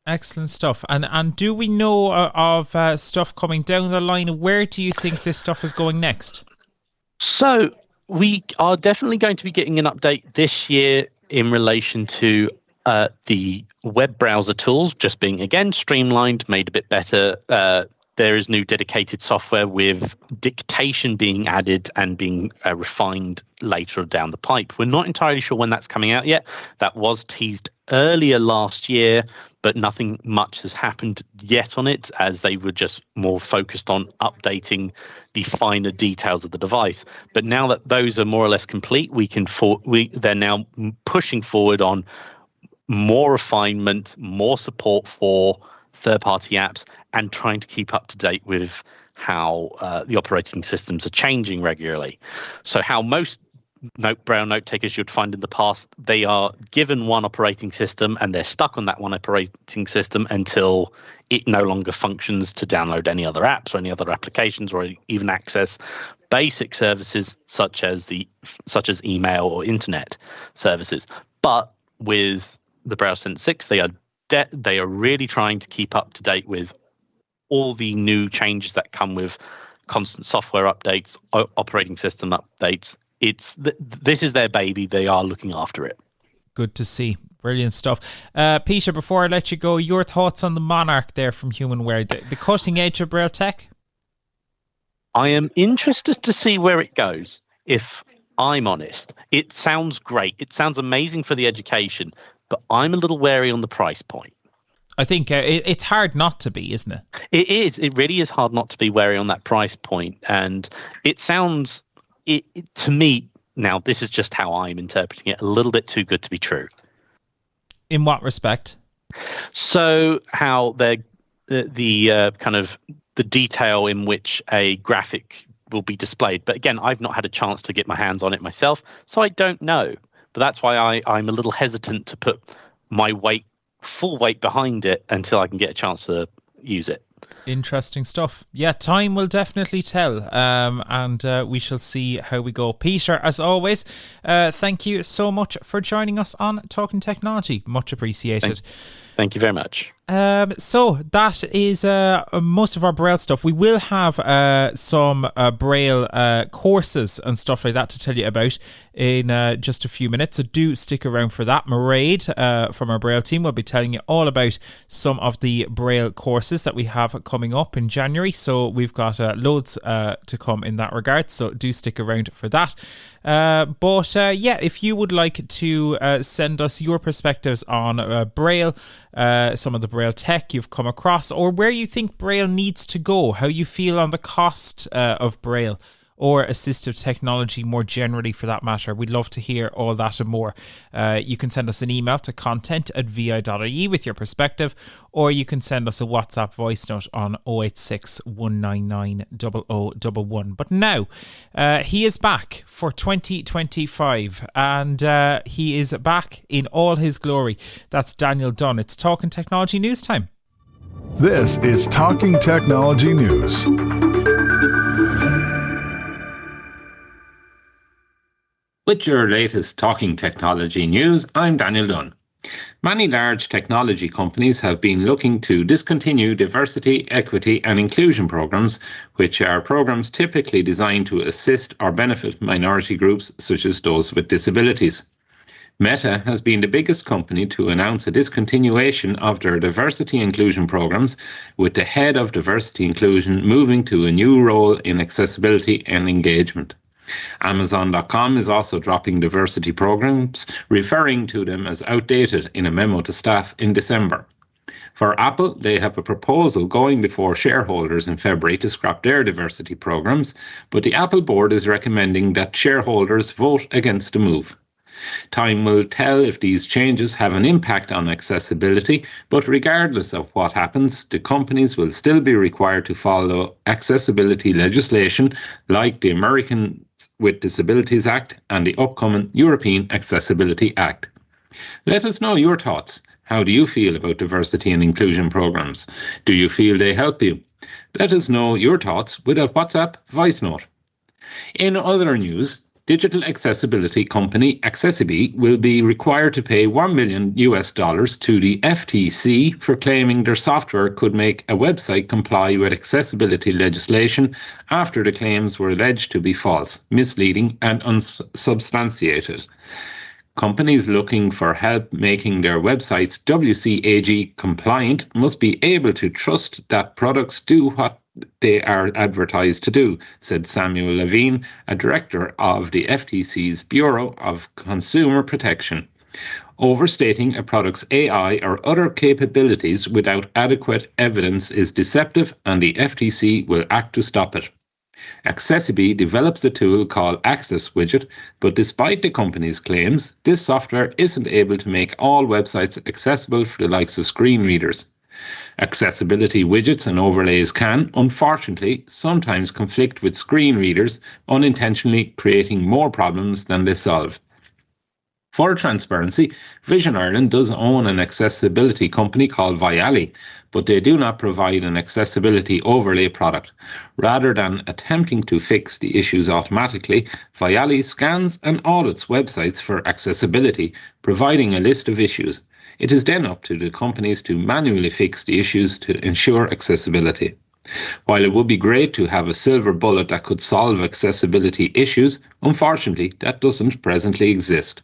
Excellent stuff. And do we know of stuff coming down the line? Where do you think this stuff is going next? So we are definitely going to be getting an update this year in relation to the web browser tools just being, again, streamlined, made a bit better. There is new dedicated software with dictation being added and being refined later down the pipe. We're not entirely sure when that's coming out yet. That was teased earlier last year, but nothing much has happened yet on it, as they were just more focused on updating the finer details of the device. But now that those are more or less complete, they're now pushing forward on more refinement, more support for third-party apps, and trying to keep up to date with how the operating systems are changing regularly. So how most Braille note takers you'd find in the past, they are given one operating system and they're stuck on that one operating system until it no longer functions to download any other apps or any other applications or even access basic services such as email or internet services. But with the BrailleSense 6, they are really trying to keep up to date with all the new changes that come with constant software updates, operating system updates. This is their baby. They are looking after it. Good to see. Brilliant stuff. Peter, before I let you go, your thoughts on the Monarch there from HumanWare, the cutting edge of Braille tech? I am interested to see where it goes, if I'm honest. It sounds great. It sounds amazing for the education, but I'm a little wary on the price point. I think it's hard not to be, isn't it? It is. It really is hard not to be wary on that price point. And it sounds, to me, now this is just how I'm interpreting it, a little bit too good to be true. In what respect? So how the kind of the detail in which a graphic will be displayed. But again, I've not had a chance to get my hands on it myself, so I don't know. But that's why I'm a little hesitant to put my full weight behind it until I can get a chance to use it. Interesting stuff. Yeah, time will definitely tell, and we shall see how we go. Peter, as always, thank you so much for joining us on Talking Technology. Much appreciated. Thank you very much. So that is most of our Braille stuff. We will have some Braille courses and stuff like that to tell you about in just a few minutes. So do stick around for that. Mairead from our Braille team will be telling you all about some of the Braille courses that we have coming up in January. So we've got loads to come in that regard. So do stick around for that. But if you would like to send us your perspectives on Braille, some of the Braille tech you've come across, or where you think Braille needs to go, how you feel on the cost of Braille or assistive technology more generally for that matter. We'd love to hear all that and more. You can send us an email to content@vi.ie with your perspective, or you can send us a WhatsApp voice note on 086 199 0011. But now, he is back for 2025, and he is back in all his glory. That's Daniel Dunn. It's Talking Technology News time. This is Talking Technology News. With your latest Talking Technology news, I'm Daniel Dunn. Many large technology companies have been looking to discontinue diversity, equity and inclusion programs, which are programs typically designed to assist or benefit minority groups such as those with disabilities. Meta has been the biggest company to announce a discontinuation of their diversity inclusion programs, with the head of diversity inclusion moving to a new role in accessibility and engagement. Amazon.com is also dropping diversity programs, referring to them as outdated in a memo to staff in December. For Apple, they have a proposal going before shareholders in February to scrap their diversity programs, but the Apple board is recommending that shareholders vote against the move. Time will tell if these changes have an impact on accessibility, but regardless of what happens, the companies will still be required to follow accessibility legislation like the Americans with Disabilities Act and the upcoming European Accessibility Act. Let us know your thoughts. How do you feel about diversity and inclusion programs? Do you feel they help you? Let us know your thoughts with a WhatsApp voice note. In other news, digital accessibility company Accessibility will be required to pay $1 million to the FTC for claiming their software could make a website comply with accessibility legislation after the claims were alleged to be false, misleading and unsubstantiated. Companies looking for help making their websites WCAG compliant must be able to trust that products do what they are advertised to do, said Samuel Levine, a director of the FTC's Bureau of Consumer Protection. Overstating a product's AI or other capabilities without adequate evidence is deceptive, and the FTC will act to stop it. Accessibility develops a tool called Access Widget, but despite the company's claims, this software isn't able to make all websites accessible for the likes of screen readers. Accessibility widgets and overlays can, unfortunately, sometimes conflict with screen readers, unintentionally creating more problems than they solve. For transparency, Vision Ireland does own an accessibility company called Viali, but they do not provide an accessibility overlay product. Rather than attempting to fix the issues automatically, Viali scans and audits websites for accessibility, providing a list of issues. It is then up to the companies to manually fix the issues to ensure accessibility. While it would be great to have a silver bullet that could solve accessibility issues, unfortunately, that doesn't presently exist.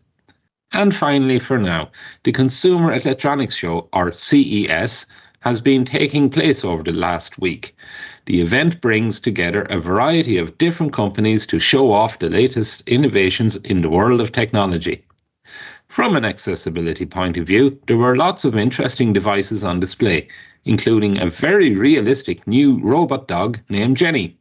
And finally, for now, the Consumer Electronics Show, or CES, has been taking place over the last week. The event brings together a variety of different companies to show off the latest innovations in the world of technology. From an accessibility point of view, there were lots of interesting devices on display, including a very realistic new robot dog named Jenny.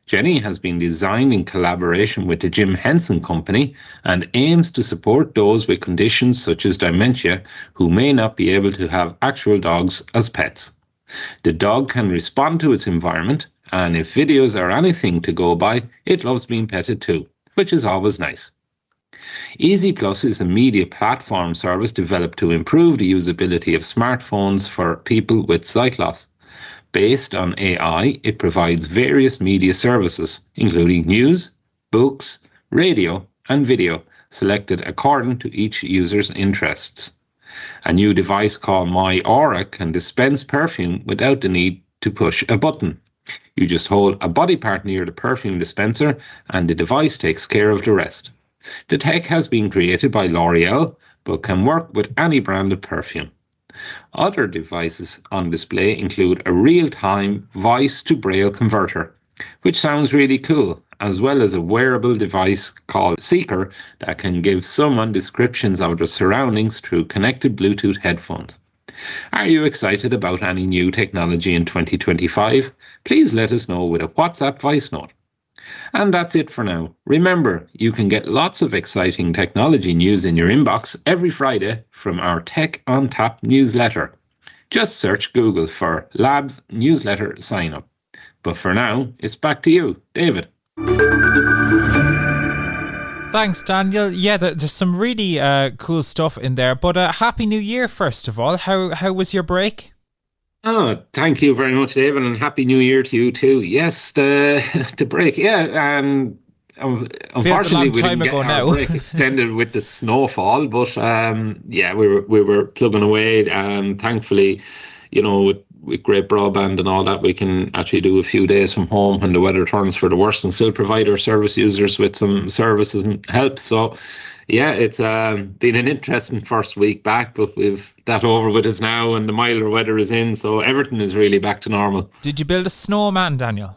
Jenny has been designed in collaboration with the Jim Henson Company and aims to support those with conditions such as dementia who may not be able to have actual dogs as pets. The dog can respond to its environment, and if videos are anything to go by, it loves being petted too, which is always nice. Easy Plus is a media platform service developed to improve the usability of smartphones for people with sight loss. Based on AI, it provides various media services, including news, books, radio, and video, selected according to each user's interests. A new device called My Aura can dispense perfume without the need to push a button. You just hold a body part near the perfume dispenser, and the device takes care of the rest. The tech has been created by L'Oreal, but can work with any brand of perfume. Other devices on display include a real-time voice-to-Braille converter, which sounds really cool, as well as a wearable device called Seeker that can give someone descriptions of their surroundings through connected Bluetooth headphones. Are you excited about any new technology in 2025? Please let us know with a WhatsApp voice note. And that's it for now. Remember, you can get lots of exciting technology news in your inbox every Friday from our Tech on Tap newsletter. Just search Google for Labs newsletter sign up. But for now, it's back to you, David. Thanks, Daniel. Yeah, there's some really cool stuff in there. But Happy New Year, first of all. How was your break? Oh, thank you very much, David, and Happy New Year to you too. Yes, the break. Yeah, unfortunately, we time didn't get ago our now. break extended with the snowfall, but we were plugging away. Thankfully, with great broadband and all that, we can actually do a few days from home when the weather turns for the worst, and still provide our service users with some services and help. So, yeah, it's been an interesting first week back, but we've that over with us now, and the milder weather is in, so everything is really back to normal. Did you build a snowman, Daniel?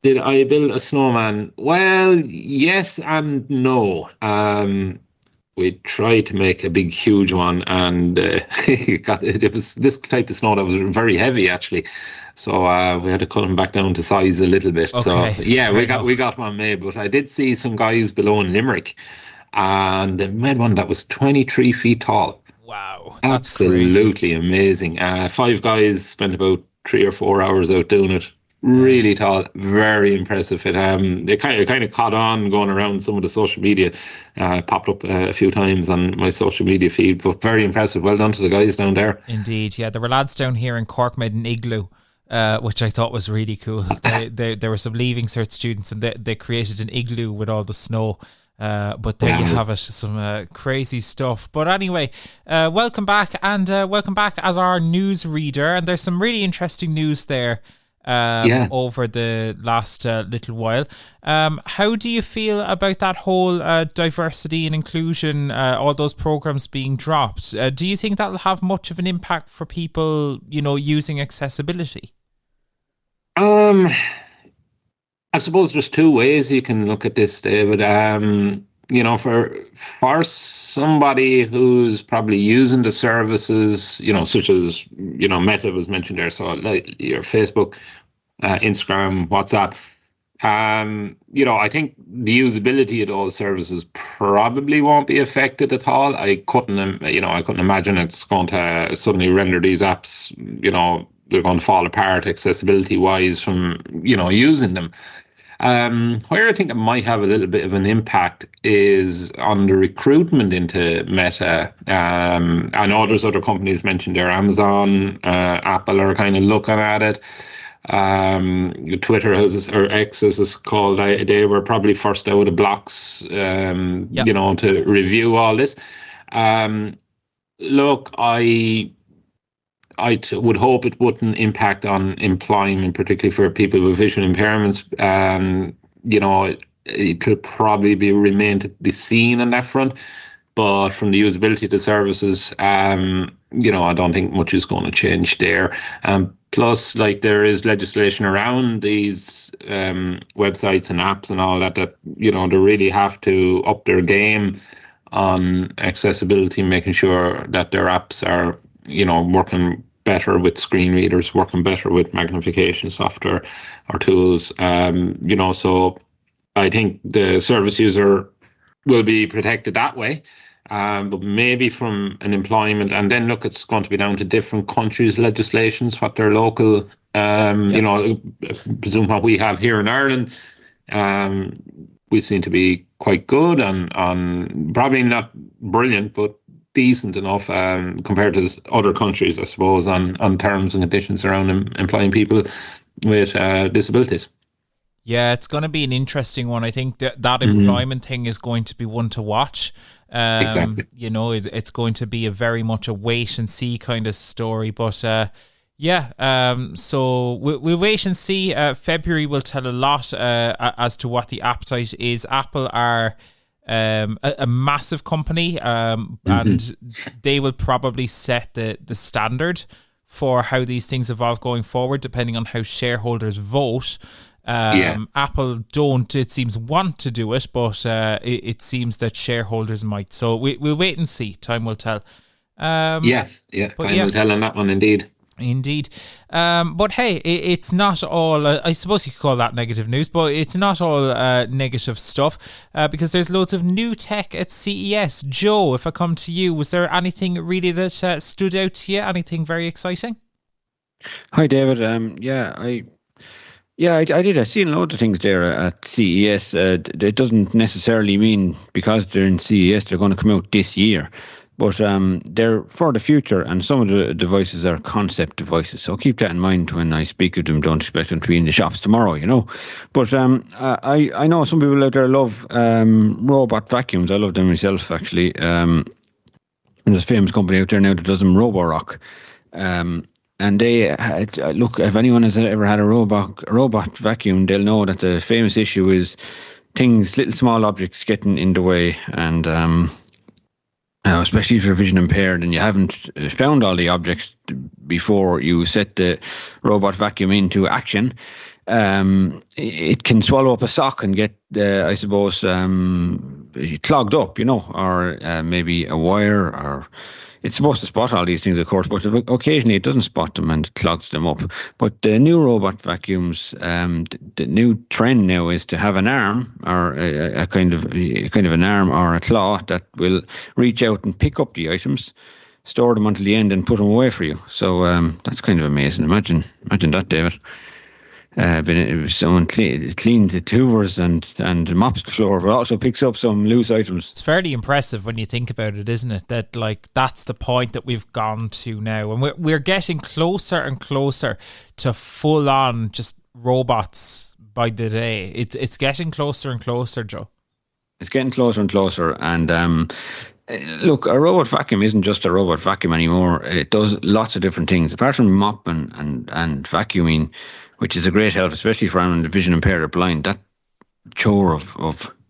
Did I build a snowman? Well, yes and no. We tried to make a big, huge one, and it was this type of snow that was very heavy, actually. So we had to cut them back down to size a little bit. Okay, so yeah, we got one made. But I did see some guys below in Limerick, and they made one that was 23 feet tall. Wow, that's absolutely crazy. Amazing. 5 guys spent about 3 or 4 hours out doing it. Really tall, very impressive. It kind of caught on going around some of the social media, popped up a few times on my social media feed, but very impressive. Well done to the guys down there. Indeed, yeah. There were lads down here in Cork made an igloo, which I thought was really cool. There were some Leaving Cert students, and they created an igloo with all the snow. But there you have it, some crazy stuff. But anyway, welcome back, and welcome back as our news reader. And there's some really interesting news there. Over the last little while. How do you feel about that whole diversity and inclusion, all those programs being dropped? Do you think that'll have much of an impact for people, using accessibility? I suppose there's 2 ways you can look at this, David. For somebody who's probably using the services, such as, Meta was mentioned there, so like your Facebook, Instagram, WhatsApp, I think the usability of those services probably won't be affected at all. I couldn't imagine it's going to suddenly render these apps, they're going to fall apart accessibility wise from, using them. Where I think it might have a little bit of an impact is on the recruitment into Meta. I know there's other companies mentioned there, Amazon, Apple are kind of looking at it. Twitter or X as it's called, they were probably first out of blocks, to review all this. Look, I would hope it wouldn't impact on employment, particularly for people with visual impairments. It could probably remain to be seen on that front. But from the usability of the services, I don't think much is going to change there. Plus, there is legislation around these websites and apps and all that they really have to up their game on accessibility, making sure that their apps are working better with screen readers, working better with magnification software or tools. So I think the service user will be protected that way. But maybe from an employment, and then look, it's going to be down to different countries' legislations, what their local, presume what we have here in Ireland. We seem to be quite good on probably not brilliant, but decent enough compared to other countries, I suppose, on terms and conditions around employing people with disabilities. Yeah, it's going to be an interesting one. I think that employment thing is going to be one to watch. Exactly. It's going to be a very much a wait and see kind of story. But so we'll wait and see. February will tell a lot as to what the appetite is. Apple are a massive company, and they will probably set the standard for how these things evolve going forward, depending on how shareholders vote. Apple don't, it seems, want to do it, but it seems that shareholders might. So we'll wait and see. Time will tell. Time will tell on that one, indeed. Indeed. But hey, it's not all, I suppose you could call that negative news, but it's not all negative stuff because there's loads of new tech at CES. Joe, if I come to you, was there anything really that stood out to you? Anything very exciting? Hi, David. I did. I've seen loads of things there at CES. It doesn't necessarily mean because they're in CES they're going to come out this year. But they're for the future, and some of the devices are concept devices. So keep that in mind when I speak of them. Don't expect them to be in the shops tomorrow, you know. But I know some people out there love robot vacuums. I love them myself, actually. There's a famous company out there now that does them, Roborock. And they look, if anyone has ever had a robot vacuum, they'll know that the famous issue is little small objects getting in the way, and especially if you're vision impaired and you haven't found all the objects before you set the robot vacuum into action, it can swallow up a sock and get, I suppose, clogged up, you know, or maybe a wire, or it's supposed to spot all these things, of course, but occasionally it doesn't spot them and clogs them up. But the new robot vacuums, the new trend now is to have an arm, or a kind of an arm or a claw that will reach out and pick up the items, store them until the end, and put them away for you. So that's kind of amazing. Imagine that, David. Someone cleans the hoovers and mops the floor, but also picks up some loose items. It's fairly impressive when you think about it, isn't it? That that's the point that we've gone to now, and we're getting closer and closer to full on just robots by the day. It's getting closer and closer, Joe. It's getting closer and closer, and look, a robot vacuum isn't just a robot vacuum anymore. It does lots of different things apart from mopping and vacuuming, which is a great help, especially for anyone vision impaired or blind. That chore of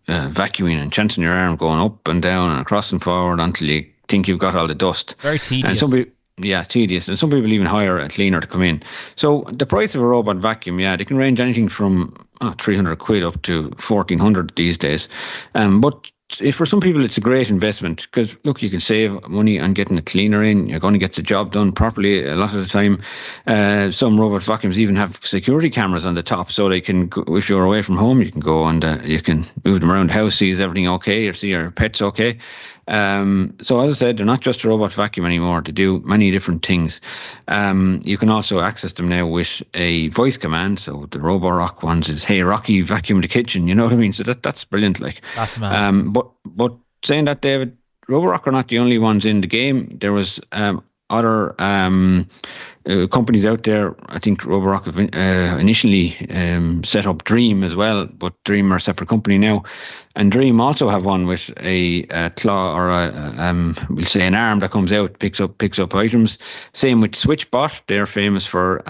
vacuuming and chancing your arm going up and down and across and forward until you think you've got all the dust. Very tedious. And tedious. And some people even hire a cleaner to come in. So the price of a robot vacuum, they can range anything from 300 quid up to 1,400 these days. But for some people, it's a great investment because, look, you can save money on getting a cleaner in. You're going to get the job done properly a lot of the time. Some robot vacuums even have security cameras on the top, so they can, if you're away from home, you can go and you can move them around the house, see is everything okay, or see your pets okay. So as I said, they're not just a robot vacuum anymore. They do many different things. You can also access them now with a voice command. So the Roborock ones is, "Hey Rocky, vacuum the kitchen." You know what I mean? So that's brilliant. That's mad. But saying that, David, Roborock are not the only ones in the game. There was other companies out there. I think Roborock have initially set up Dream as well, but Dream are a separate company now. And Dream also have one with a claw, or we'll say an arm that comes out, picks up items. Same with SwitchBot. They're famous for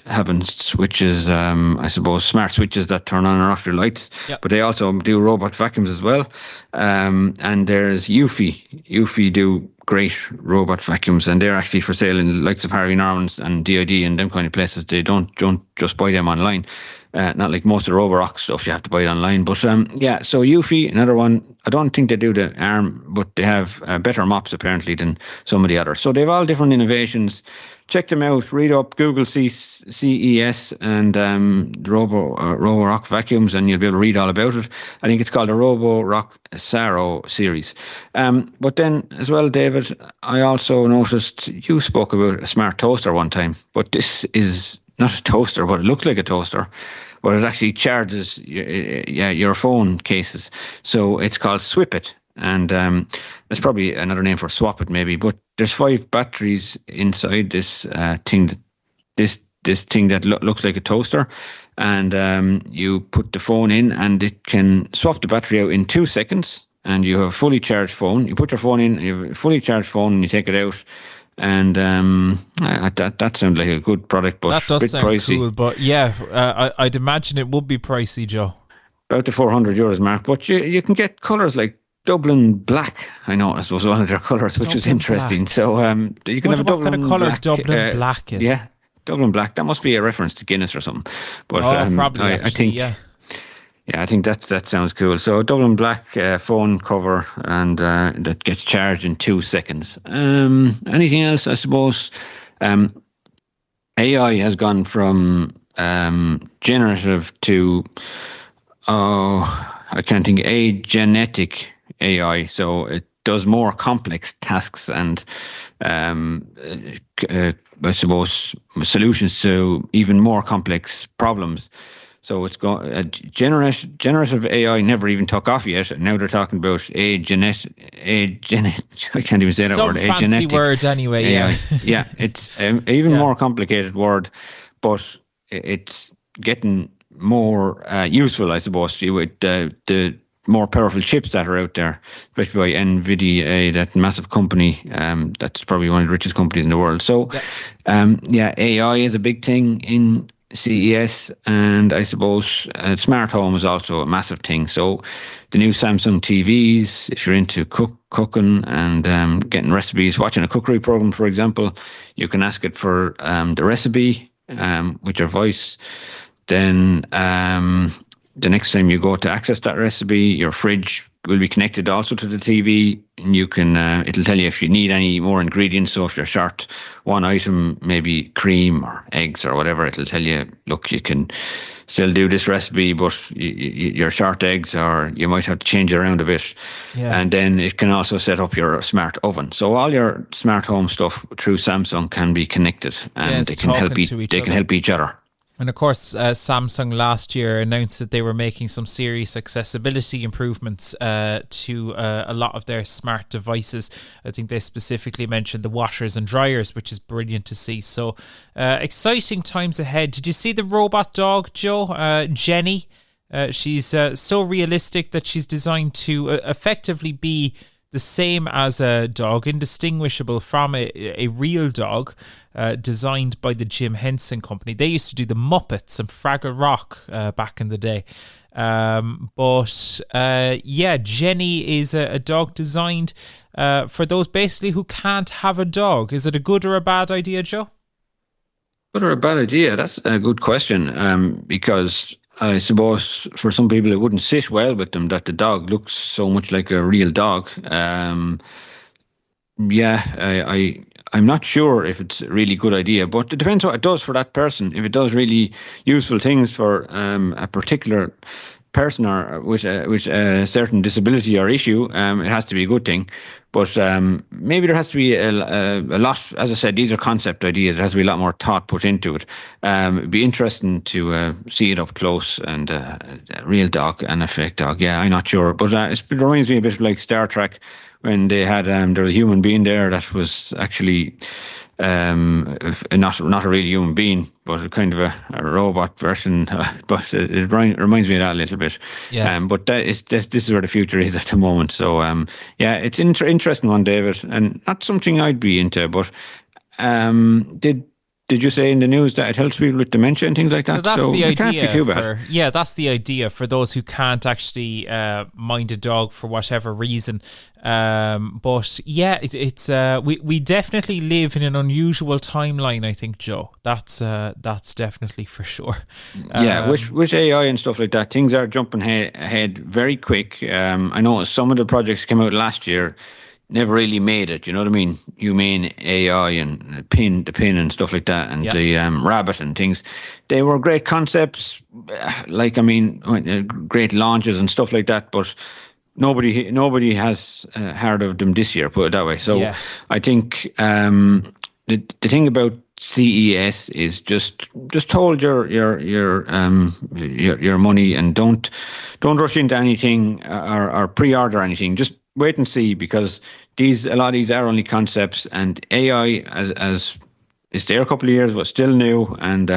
having switches, I suppose, smart switches that turn on or off your lights. Yep. But they also do robot vacuums as well. And there's Eufy. Eufy do great robot vacuums, and they're actually for sale in the likes of Harvey Norman's and DID and them kind of places. They don't just buy them online. Not like most of the Roborock stuff, you have to buy it online. But so Eufy, another one. I don't think they do the arm, but they have better mops apparently than some of the others. So they have all different innovations. Check them out. Read up, Google CES and Roborock vacuums, and you'll be able to read all about it. I think it's called the Roborock Saro series. But then as well, David, I also noticed you spoke about a smart toaster one time, but this is not a toaster, but it looks like a toaster, but it actually charges your phone cases. So it's called Swipit, and there's probably another name for Swap It maybe, but there's 5 batteries inside this thing that looks like a toaster, and you put the phone in and it can swap the battery out in 2 seconds, and you have a fully charged phone. You put your phone in, you have a fully charged phone, and you take it out. And that sounds like a good product, but that does a bit sound pricey. Cool. But I'd imagine it would be pricey, Joe. About the €400 mark, but you can get colours like Dublin Black. I noticed was one of their colours, which was interesting. Black. So you can have a Dublin kind of colour Black. Dublin Black is. Yeah, Dublin Black. That must be a reference to Guinness or something. But probably. I think. Yeah. Yeah, I think that sounds cool. So Dublin Black phone cover, and that gets charged in 2 seconds. Anything else? I suppose AI has gone from generative to I can't think agenetic AI. So it does more complex tasks and I suppose solutions to even more complex problems. So it's generative AI never even took off yet. Now they're talking about I can't even say that word. Some fancy word anyway. AI. Yeah, it's even more complicated word, but it's getting more useful, I suppose, with the more powerful chips that are out there, especially by NVIDIA, that massive company. That's probably one of the richest companies in the world. So, AI is a big thing in CES, and I suppose smart home is also a massive thing. So the new Samsung TVs, if you're into cooking and getting recipes, watching a cookery program, for example, you can ask it for the recipe with your voice. Then the next time you go to access that recipe, your fridge will be connected also to the TV, and you can it'll tell you if you need any more ingredients. So if you're short one item, maybe cream or eggs or whatever, it'll tell you, look, you can still do this recipe, but you're short eggs, or you might have to change it around a bit. And then it can also set up your smart oven. So all your smart home stuff through Samsung can be connected, and they can help each other. And of course, Samsung last year announced that they were making some serious accessibility improvements to a lot of their smart devices. I think they specifically mentioned the washers and dryers, which is brilliant to see. So exciting times ahead. Did you see the robot dog, Joe? Jenny. She's so realistic that she's designed to effectively be the same as a dog, indistinguishable from a real dog, designed by the Jim Henson Company. They used to do the Muppets and Fraggle Rock back in the day. Jenny is a dog designed for those basically who can't have a dog. Is it a good or a bad idea, Joe? Good or a bad idea? That's a good question, because I suppose for some people it wouldn't sit well with them that the dog looks so much like a real dog. I'm not sure if it's a really good idea, but it depends what it does for that person. If it does really useful things for a particular person or with a certain disability or issue, it has to be a good thing. But maybe there has to be a lot, as I said, these are concept ideas. There has to be a lot more thought put into it. It'd be interesting to see it up close, and a real dog and a fake dog. Yeah, I'm not sure. But it reminds me a bit like Star Trek, when they had there was a human being there that was actually not a real human being, but kind of a robot version. But it reminds me of that a little bit. But this is where the future is at the moment. So it's an interesting one, David, and not something I'd be into. But did you say in the news that it helps people with dementia and things like that? That's so the it can't be too bad. That's the idea for those who can't actually mind a dog for whatever reason. We definitely live in an unusual timeline, I think, Joe. That's definitely for sure. With AI and stuff like that, things are jumping ahead very quick. I know some of the projects came out last year never really made it, you know what I mean? Humane AI and the pin and stuff like that, and the rabbit and things. They were great concepts, great launches and stuff like that, but nobody has heard of them this year, put it that way. So I think the thing about CES is just hold your money, and don't rush into anything or pre-order anything. Just wait and see, because a lot of these are only concepts, and AI as is there a couple of years, but still new, and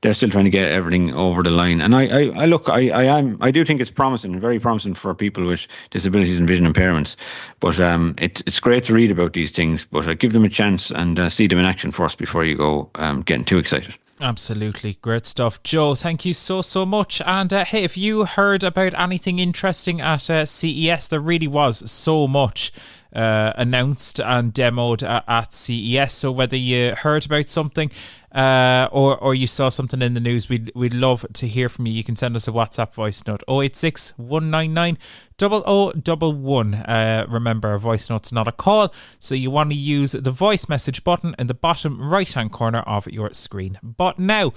they're still trying to get everything over the line. And I do think it's promising, very promising for people with disabilities and vision impairments. But it's great to read about these things, but give them a chance and see them in action first before you go getting too excited. Absolutely. Great stuff. Joe, thank you so much. And hey, if you heard about anything interesting at CES, there really was so much announced and demoed at CES. So whether you heard about something or you saw something in the news, we'd love to hear from you. You can send us a WhatsApp voice note, 086 199 0011. Remember, a voice note's not a call, so you want to use the voice message button in the bottom right hand corner of your screen. But now,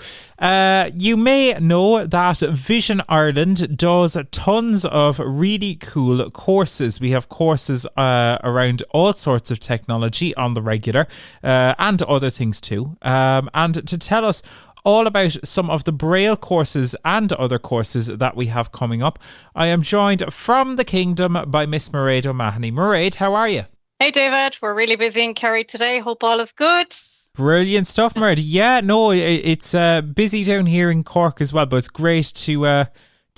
you may know that Vision Ireland does tons of really cool courses. We have courses around all sorts of technology on the regular, and other things too. And to tell us all about some of the Braille courses and other courses that we have coming up. I am joined from the Kingdom by Miss Mairead O'Mahony. Mairead, how are you? Hey David, we're really busy in Kerry today. Hope all is good. Brilliant stuff, Mairead. Yeah, no, it's busy down here in Cork as well, but it's great to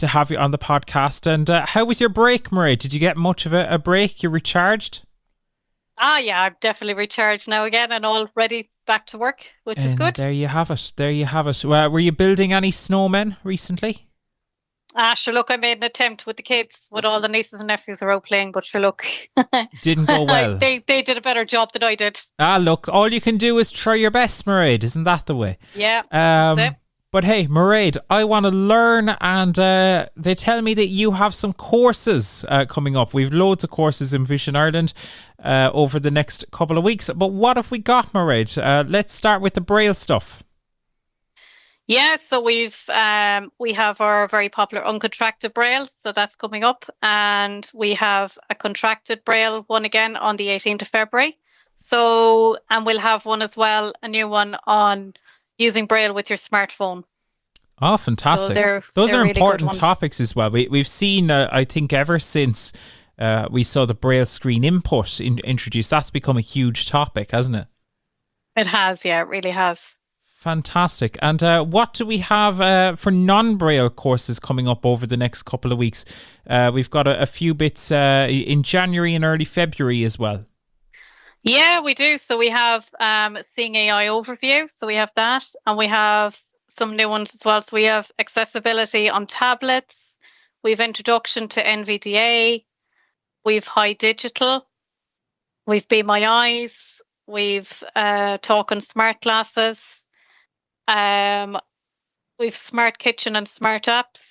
have you on the podcast. And how was your break, Mairead? Did you get much of a break? You recharged? Yeah, I'm definitely recharged now again and all ready back to work, which is good. There you have it. There you have it. Were you building any snowmen recently? Sure, look, I made an attempt with the kids, with all the nieces and nephews who were out playing, but sure, look. Didn't go well. They did a better job than I did. Look, all you can do is try your best, Mairead. Isn't that the way? Yeah, that's it. But hey, Mairead, I want to learn, and they tell me that you have some courses coming up. We've loads of courses in Vision Ireland over the next couple of weeks. But what have we got, Mairead? Let's start with the Braille stuff. Yeah, so we have our very popular uncontracted Braille, so that's coming up, and we have a contracted Braille one again on the 18th of February. So, and we'll have one as well, a new one on using Braille with your smartphone. Oh, fantastic! So those are really important topics as well. We've seen, I think, ever since we saw the Braille screen input introduced, that's become a huge topic, hasn't it? It has, yeah, it really has. Fantastic. And what do we have for non-Braille courses coming up over the next couple of weeks? We've got a few bits in January and early February as well. Yeah, we do. So we have Seeing AI Overview. So we have that. And we have some new ones as well. So we have accessibility on tablets. We have introduction to NVDA. We've High Digital. We've Be My Eyes. We've Talk on Smart Glasses. We've Smart Kitchen and Smart Apps,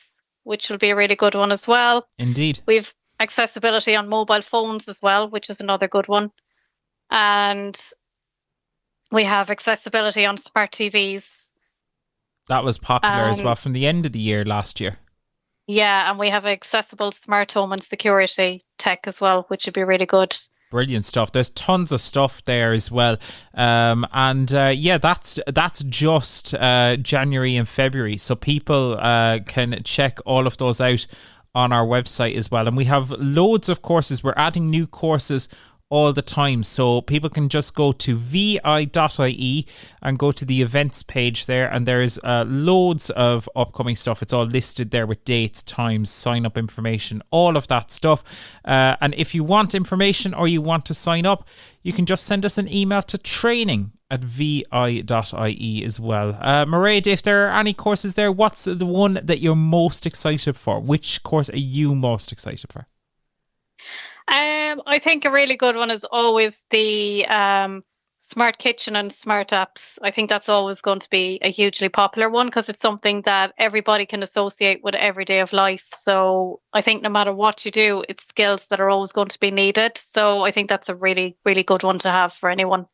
which will be a really good one as well. Indeed. We've accessibility on mobile phones as well, which is another good one. And we have accessibility on smart TVs. That was popular as well from the end of the year last year. Yeah, and we have accessible smart home and security tech as well, which would be really good. Brilliant stuff. There's tons of stuff there as well. That's just January and February. So people can check all of those out on our website as well. And we have loads of courses. We're adding new courses all the time. So people can just go to vi.ie and go to the events page there. And there's loads of upcoming stuff. It's all listed there with dates, times, sign up information, all of that stuff. And if you want information or you want to sign up, you can just send us an email to training@vi.ie as well. Mairead, if there are any courses there, what's the one that you're most excited for? Which course are you most excited for? I think a really good one is always the Smart Kitchen and Smart Apps. I think that's always going to be a hugely popular one because it's something that everybody can associate with every day of life. So I think no matter what you do, it's skills that are always going to be needed. So I think that's a really, really good one to have for anyone.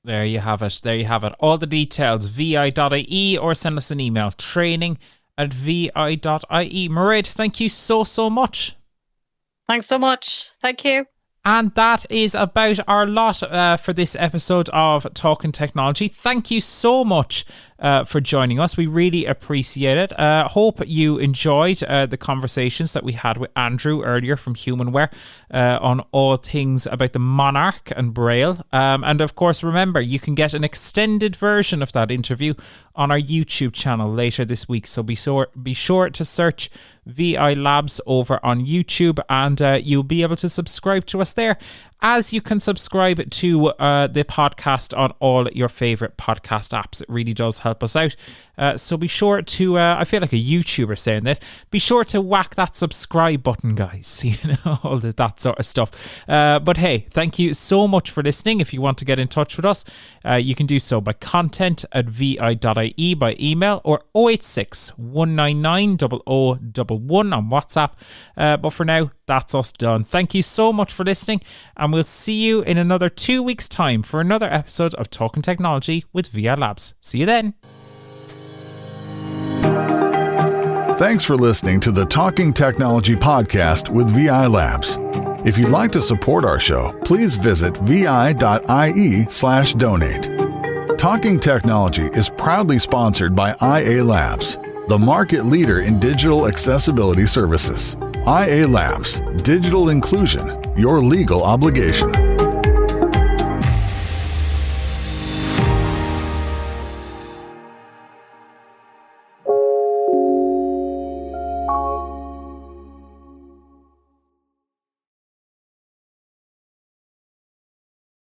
There you have it. There you have it. All the details, vi.ie, or send us an email, training@vi.ie. Mairead, thank you so much. Thanks so much. Thank you. And that is about our lot for this episode of Talking Technology. Thank you so much for joining us. We really appreciate it. Hope you enjoyed the conversations that we had with Andrew earlier from HumanWare on all things about the Monarch and Braille. And of course, remember, you can get an extended version of that interview on our YouTube channel later this week. So be sure to search VI Labs over on YouTube, and you'll be able to subscribe to us there, as you can subscribe to the podcast on all your favorite podcast apps. It really does help us out. So be sure to, I feel like a YouTuber saying this, be sure to whack that subscribe button, guys. You know, all that sort of stuff. But hey, thank you so much for listening. If you want to get in touch with us, you can do so by content@vi.ie by email, or 086 199 0011 on WhatsApp. But for now, that's us done. Thank you so much for listening, and we'll see you in another 2 weeks' time for another episode of Talking Technology with VI Labs. See you then. Thanks for listening to the Talking Technology podcast with VI Labs. If you'd like to support our show, please visit vi.ie/donate. Talking Technology is proudly sponsored by IA Labs, the market leader in digital accessibility services. IA Labs, digital inclusion, your legal obligation.